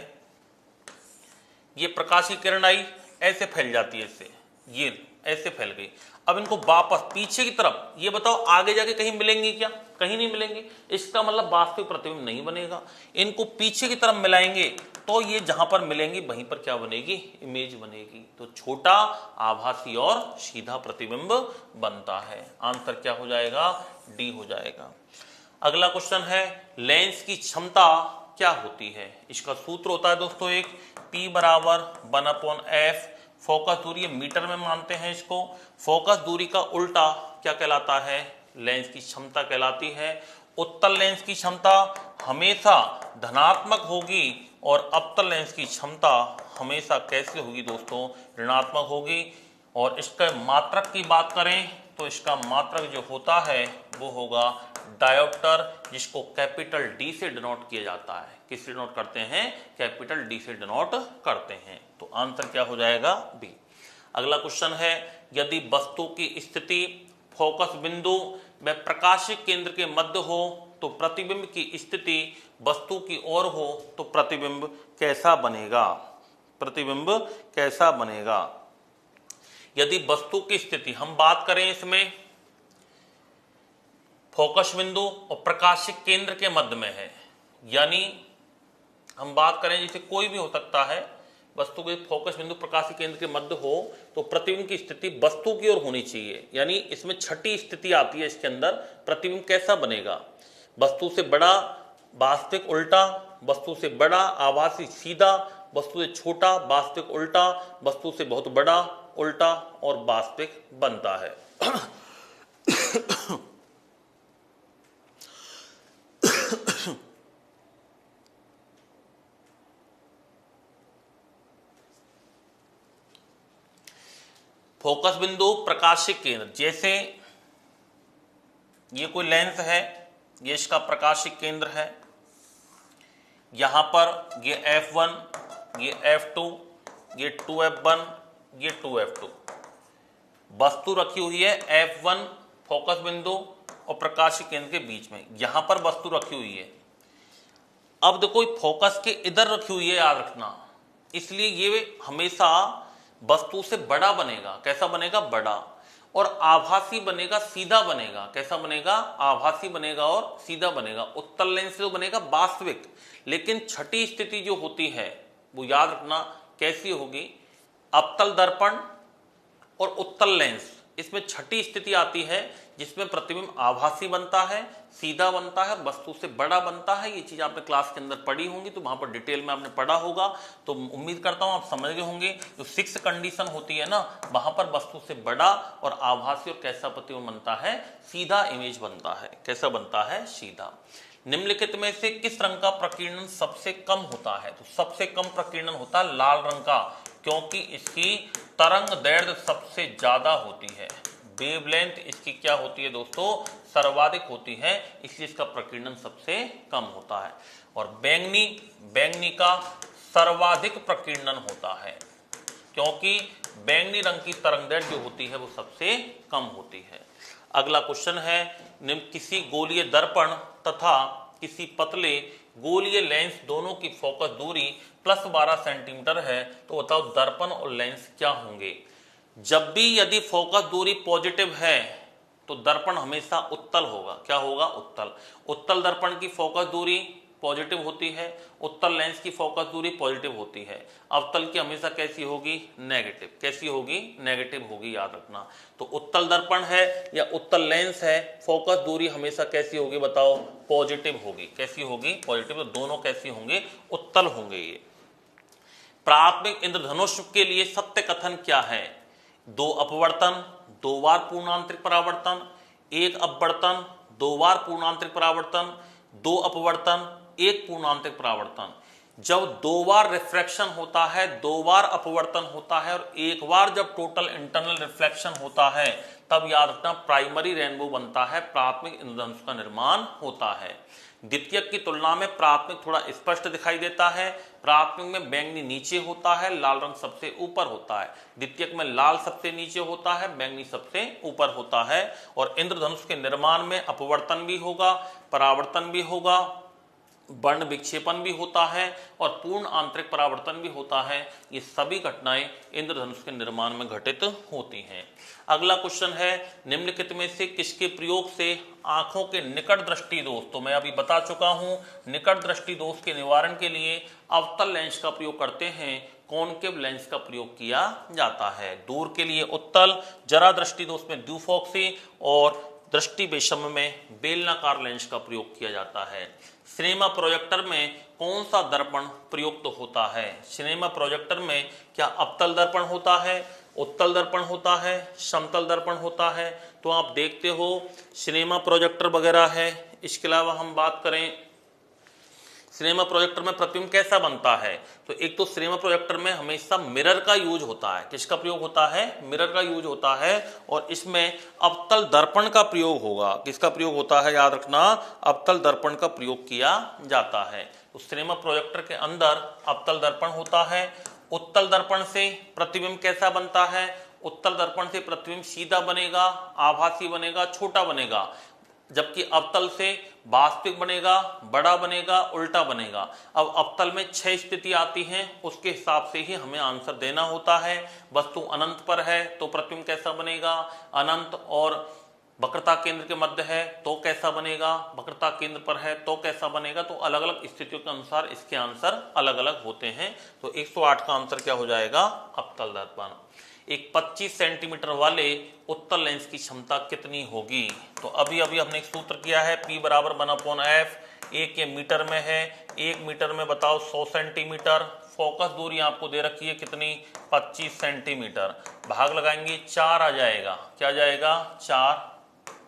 ये प्रकाशीय किरण आई, ऐसे फैल जाती है, इससे ये ऐसे फैल गई। अब इनको वापस पीछे की तरफ, ये बताओ आगे जाके कहीं मिलेंगी क्या, कहीं नहीं मिलेंगे। इसका मतलब वास्तविक प्रतिबिंब नहीं बनेगा। इनको पीछे की तरफ मिलाएंगे तो ये जहां पर मिलेंगी वहीं पर क्या बनेगी, इमेज बनेगी। तो छोटा, आभासी और सीधा प्रतिबिंब बनता है। आंसर क्या हो जाएगा, डी हो जाएगा। अगला क्वेश्चन है लेंस की क्षमता क्या होती है। इसका सूत्र होता है दोस्तों एक, P बराबर 1/f। फोकस दूरी मीटर में मानते हैं इसको। फोकस दूरी का उल्टा क्या कहलाता है, लेंस की क्षमता कहलाती है। उत्तल लेंस की क्षमता हमेशा धनात्मक होगी और अवतल लेंस की क्षमता हमेशा कैसे होगी दोस्तों, ऋणात्मक होगी। और इसका मात्रक की बात करें तो इसका मात्रक जो होता है वो होगा डायोप्टर, जिसको कैपिटल डी से डिनोट किया जाता है। किससे डिनोट करते हैं, कैपिटल डी से डिनोट करते हैं। तो आंसर क्या हो जाएगा, बी। अगला क्वेश्चन है यदि वस्तु की स्थिति फोकस बिंदु व प्रकाशिक केंद्र के मध्य हो तो प्रतिबिंब की स्थिति वस्तु की ओर हो तो प्रतिबिंब कैसा बनेगा, प्रतिबिंब कैसा बनेगा। यदि वस्तु की स्थिति हम बात करें, इसमें फोकस बिंदु और प्रकाशिक केंद्र के मध्य में है, यानी हम बात करें जैसे कोई भी हो सकता है, वस्तु के फोकस बिंदु प्रकाशिक केंद्र के मध्य हो तो प्रतिबिंब की स्थिति वस्तु की ओर होनी चाहिए। यानी इसमें छठी स्थिति आती है इसके अंदर, प्रतिबिंब कैसा बनेगा, वस्तु से बड़ा वास्तविक उल्टा, वस्तु से बड़ा आभासी सीधा, वस्तु से छोटा वास्तविक उल्टा, वस्तु से बहुत बड़ा उल्टा और वास्तविक बनता है। फोकस बिंदु प्रकाशिक केंद्र, जैसे ये कोई लेंस है, ये इसका प्रकाशिक केंद्र है। यहां पर ये F1, ये F2, ये 2F1, ये 2F2 वस्तु रखी हुई है। F1 फोकस बिंदु और प्रकाशिक केंद्र के बीच में यहां पर वस्तु रखी हुई है। अब देखो फोकस के इधर रखी हुई है, याद रखना, इसलिए ये हमेशा वस्तु से बड़ा बनेगा। कैसा बनेगा, बड़ा। और आभासी बनेगा, सीधा बनेगा। कैसा बनेगा, आभासी बनेगा और सीधा बनेगा। उत्तल लेंस से तो बनेगा वास्तविक, लेकिन छठी स्थिति जो होती है वो याद रखना कैसी होगी, अवतल दर्पण और उत्तल लेंस, इसमें छठी स्थिति आती है जिसमें प्रतिबिंब आभासी बनता है, सीधा बनता है, वस्तु से बड़ा बनता है। ये चीज आपने क्लास के अंदर पढ़ी होंगी, तो वहां पर डिटेल में आपने पढ़ा होगा। तो उम्मीद करता हूं आप समझ गए होंगे। जो 6 कंडीशन होती है ना, वहां पर वस्तु से बड़ा और आभासी और कैसा प्रतिबिंब बनता है, सीधा इमेज बनता है। कैसा बनता है, सीधा। निम्नलिखित में से किस रंग का प्रकीर्णन सबसे कम होता है। तो सबसे कम प्रकीर्णन होता है लाल रंग का, क्योंकि इसकी तरंग दैर्ध्य सबसे ज्यादा होती है। वेवलेंथ इसकी क्या होती है दोस्तों, सर्वाधिक होती है, इसलिए इसका प्रकीर्णन सबसे कम होता है। और बैंगनी का सर्वाधिक प्रकीर्णन होता है, क्योंकि बैंगनी रंग की तरंग दैर्ध्य जो होती है वो सबसे कम होती है। अगला क्वेश्चन है किसी गोलीय दर्पण तथा किसी पतले गोलीय लेंस दोनों की फोकस दूरी +12 सेंटीमीटर है, तो बताओ दर्पण और लेंस क्या होंगे। जब भी यदि फोकस दूरी पॉजिटिव है तो दर्पण हमेशा उत्तल होगा। क्या होगा? उत्तल। उत्तल दर्पण की फोकस दूरी पॉजिटिव होती है, उत्तल लेंस की फोकस दूरी पॉजिटिव होती है। अवतल की हमेशा कैसी होगी? नेगेटिव। कैसी होगी? नेगेटिव होगी, याद रखना। तो उत्तल दर्पण है या उत्तल लेंस है, फोकस दूरी हमेशा कैसी होगी बताओ? पॉजिटिव होगी। कैसी होगी? पॉजिटिव। तो दोनों कैसी होंगे? उत्तल होंगे ये। प्राथमिक इंद्रधनुष के लिए सत्य कथन क्या है? 2 अपवर्तन, 2 बार पूर्णांतरिक परावर्तन, 1 अपवर्तन, 2 बार पूर्णांतरिक परावर्तन, 2 अपवर्तन, 1 पूर्णांतरिक परावर्तन। जब 2 बार रिफ्रैक्शन होता है, 2 बार अपवर्तन होता है और 1 बार जब टोटल इंटरनल रिफ्लेक्शन होता है, तब याद रखना प्राइमरी रेनबो बनता है, प्राथमिक इंद्रधनुष का निर्माण होता है। द्वितीयक की तुलना में प्राथमिक थोड़ा स्पष्ट दिखाई देता है। प्राथमिक में बैंगनी नीचे होता है, लाल रंग सबसे ऊपर होता है। द्वितीयक में लाल सबसे नीचे होता है, बैंगनी सबसे ऊपर होता है। और इंद्रधनुष के निर्माण में अपवर्तन भी होगा, परावर्तन भी होगा, वर्ण विक्षेपण भी होता है और पूर्ण आंतरिक परावर्तन भी होता है। ये सभी घटनाएं इंद्रधनुष के निर्माण में घटित होती हैं। अगला क्वेश्चन है, निम्नलिखित में से किसके प्रयोग से आंखों के निकट दृष्टि दोष, तो मैं अभी बता चुका हूं, निकट दृष्टि दोष के निवारण के लिए अवतल लेंस का प्रयोग करते हैं, कॉनकेव लेंस का प्रयोग किया जाता है। दूर के लिए उत्तल, जरा दृष्टि दोष में द्विफॉक्सी और दृष्टि वैषम्य में बेलनाकार लेंस का प्रयोग किया जाता है। सिनेमा प्रोजेक्टर में कौन सा दर्पण प्रयुक्त होता है? सिनेमा प्रोजेक्टर में क्या अवतल दर्पण होता है, उत्तल दर्पण होता है, समतल दर्पण होता है? तो आप देखते हो सिनेमा प्रोजेक्टर वगैरह है। इसके अलावा हम बात करें सिनेमा प्रोजेक्टर में प्रतिबिंब कैसा बनता है, तो एक तो सिनेमा प्रोजेक्टर में हमेशा मिरर का यूज होता है। किसका प्रयोग होता है? मिरर का यूज होता है। और इसमें अवतल दर्पण का प्रयोग होगा। किसका प्रयोग होता है? याद रखना, अवतल दर्पण का प्रयोग किया जाता है। तो सिनेमा प्रोजेक्टर के अंदर अवतल दर्पण होता है। उत्तल दर्पण से प्रतिबिंब कैसा बनता है? उत्तल दर्पण से प्रतिबिंब सीधा बनेगा, आभासी बनेगा, छोटा बनेगा, जबकि अवतल से वास्तविक बनेगा, बड़ा बनेगा, उल्टा बनेगा। अब अवतल में 6 स्थिति आती हैं, उसके हिसाब से ही हमें आंसर देना होता है। वस्तु अनंत पर है तो प्रतिबिंब कैसा बनेगा? अनंत। और वक्रता केंद्र के मध्य है तो कैसा बनेगा? वक्रता केंद्र पर है तो कैसा बनेगा? तो अलग अलग स्थितियों के अनुसार इसके आंसर अलग अलग होते हैं। तो 108 का आंसर क्या हो जाएगा? अवतल दर्पण। एक 25 सेंटीमीटर वाले उत्तल लेंस की क्षमता कितनी होगी? तो अभी हमने एक सूत्र किया है, P बराबर 1/f। एक ये मीटर में है, 1 मीटर में बताओ 100 सेंटीमीटर। फोकस दूरी आपको दे रखी है कितनी? 25 सेंटीमीटर। भाग लगाएंगे 4 आ जाएगा। क्या जाएगा? 4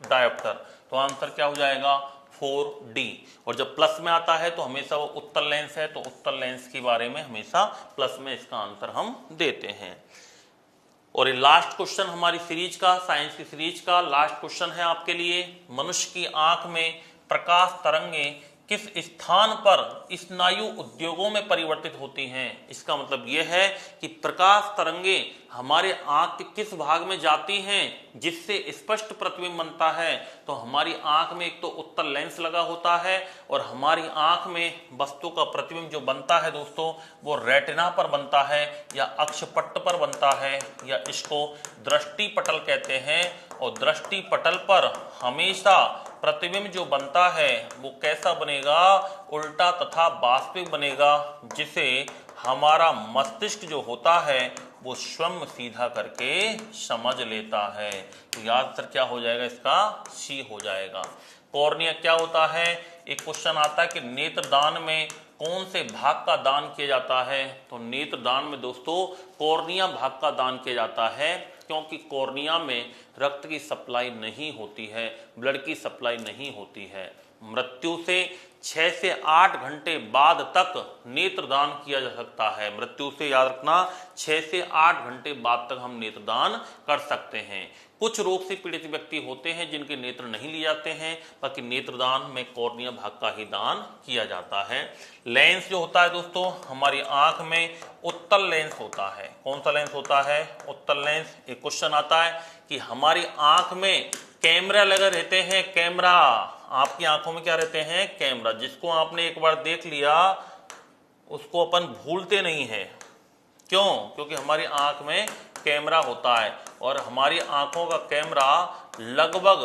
डायोप्टर। तो आंसर क्या हो जाएगा? 4D। और जब प्लस में आता है तो हमेशा वो उत्तल लेंस है, तो उत्तल लेंस के बारे में हमेशा प्लस में इसका आंसर हम देते हैं। और ये लास्ट क्वेश्चन हमारी सीरीज का, साइंस की सीरीज का लास्ट क्वेश्चन है आपके लिए। मनुष्य की आंख में प्रकाश तरंगें किस स्थान पर स्नायु उद्योगों में परिवर्तित होती हैं? इसका मतलब यह है कि प्रकाश तरंगें हमारे आंख के किस भाग में जाती हैं जिससे स्पष्ट प्रतिबिंब बनता है। तो हमारी आंख में एक तो उत्तल लेंस लगा होता है और हमारी आंख में वस्तु का प्रतिबिंब जो बनता है दोस्तों, वो रेटिना पर बनता है या अक्षपट्ट पर बनता है, या इसको दृष्टि पटल कहते हैं। और दृष्टि पटल पर हमेशा प्रतिबिंब जो बनता है वो कैसा बनेगा? उल्टा तथा वास्तविक बनेगा, जिसे हमारा मस्तिष्क जो होता है वो स्वयं सीधा करके समझ लेता है। तो याद सर क्या हो जाएगा? इसका सी हो जाएगा। कॉर्निया क्या होता है? एक क्वेश्चन आता है कि नेत्रदान में कौन से भाग का दान किया जाता है? तो नेत्रदान में दोस्तों कॉर्निया भाग का दान किया जाता है, क्योंकि कॉर्निया में रक्त की सप्लाई नहीं होती है, ब्लड की सप्लाई नहीं होती है। मृत्यु से 6 से 8 घंटे बाद तक नेत्रदान किया जा सकता है। मृत्यु से याद रखना 6 से 8 घंटे बाद तक हम नेत्रदान कर सकते हैं। कुछ रोग से पीड़ित व्यक्ति होते हैं जिनके नेत्र नहीं लिए जाते हैं, बाकी नेत्रदान में कॉर्निया भाग का ही दान किया जाता है। लेंस जो होता है दोस्तों हमारी आंख में उत्तल लेंस होता है। कौन सा लेंस होता है? उत्तल लेंस। एक क्वेश्चन आता है कि हमारी आंख में कैमरा लगे रहते हैं, कैमरा आपकी आंखों में क्या रहते हैं? कैमरा। जिसको आपने एक बार देख लिया उसको अपन भूलते नहीं है। क्यों? क्योंकि हमारी आंख में कैमरा होता है और हमारी आंखों का कैमरा लगभग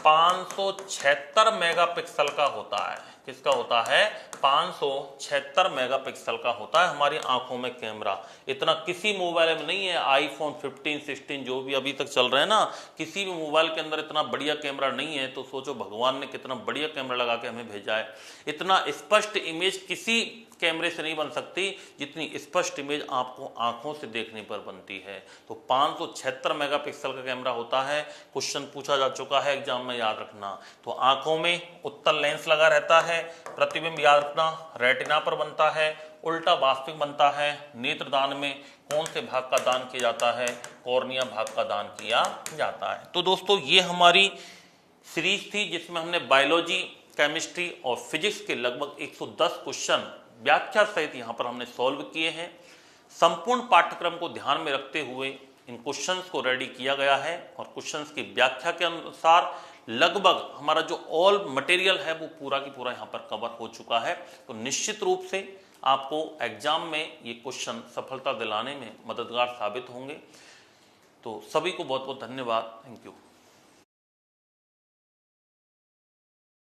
576 मेगापिक्सल का होता है। किसका होता है? 576 मेगापिक्सल का होता है हमारी आंखों में कैमरा। इतना किसी मोबाइल में नहीं है। आईफोन 15, 16 जो भी अभी तक चल रहे हैं ना, किसी भी मोबाइल के अंदर इतना बढ़िया कैमरा नहीं है। तो सोचो भगवान ने कितना बढ़िया कैमरा लगा के हमें भेजा है। इतना स्पष्ट इमेज किसी कैमरे से नहीं बन सकती जितनी स्पष्ट इमेज आपको आंखों से देखने पर बनती है। तो 576 मेगापिक्सल का कैमरा होता है। क्वेश्चन पूछा जा चुका है एग्जाम में, याद रखना। तो आंखों में उत्तल लेंस लगा रहता है, प्रतिबिंब याद रखना रेटिना पर बनता है, उल्टा वास्तविक बनता है। नेत्रदान में कौन से भाग का दान किया जाता है? कॉर्निया भाग का दान किया जाता है। तो दोस्तों ये हमारी सीरीज थी जिसमें हमने बायोलॉजी, केमिस्ट्री और फिजिक्स के लगभग 110 क्वेश्चन व्याख्या सहित यहाँ पर हमने सॉल्व किए हैं। संपूर्ण पाठ्यक्रम को ध्यान में रखते हुए इन क्वेश्चंस को रेडी किया गया है और क्वेश्चंस की व्याख्या के अनुसार लगभग हमारा जो ऑल मटेरियल है वो पूरा की पूरा यहाँ पर कवर हो चुका है। तो निश्चित रूप से आपको एग्जाम में ये क्वेश्चन सफलता दिलाने में मददगार साबित होंगे। तो सभी को बहुत बहुत धन्यवाद। Thank you.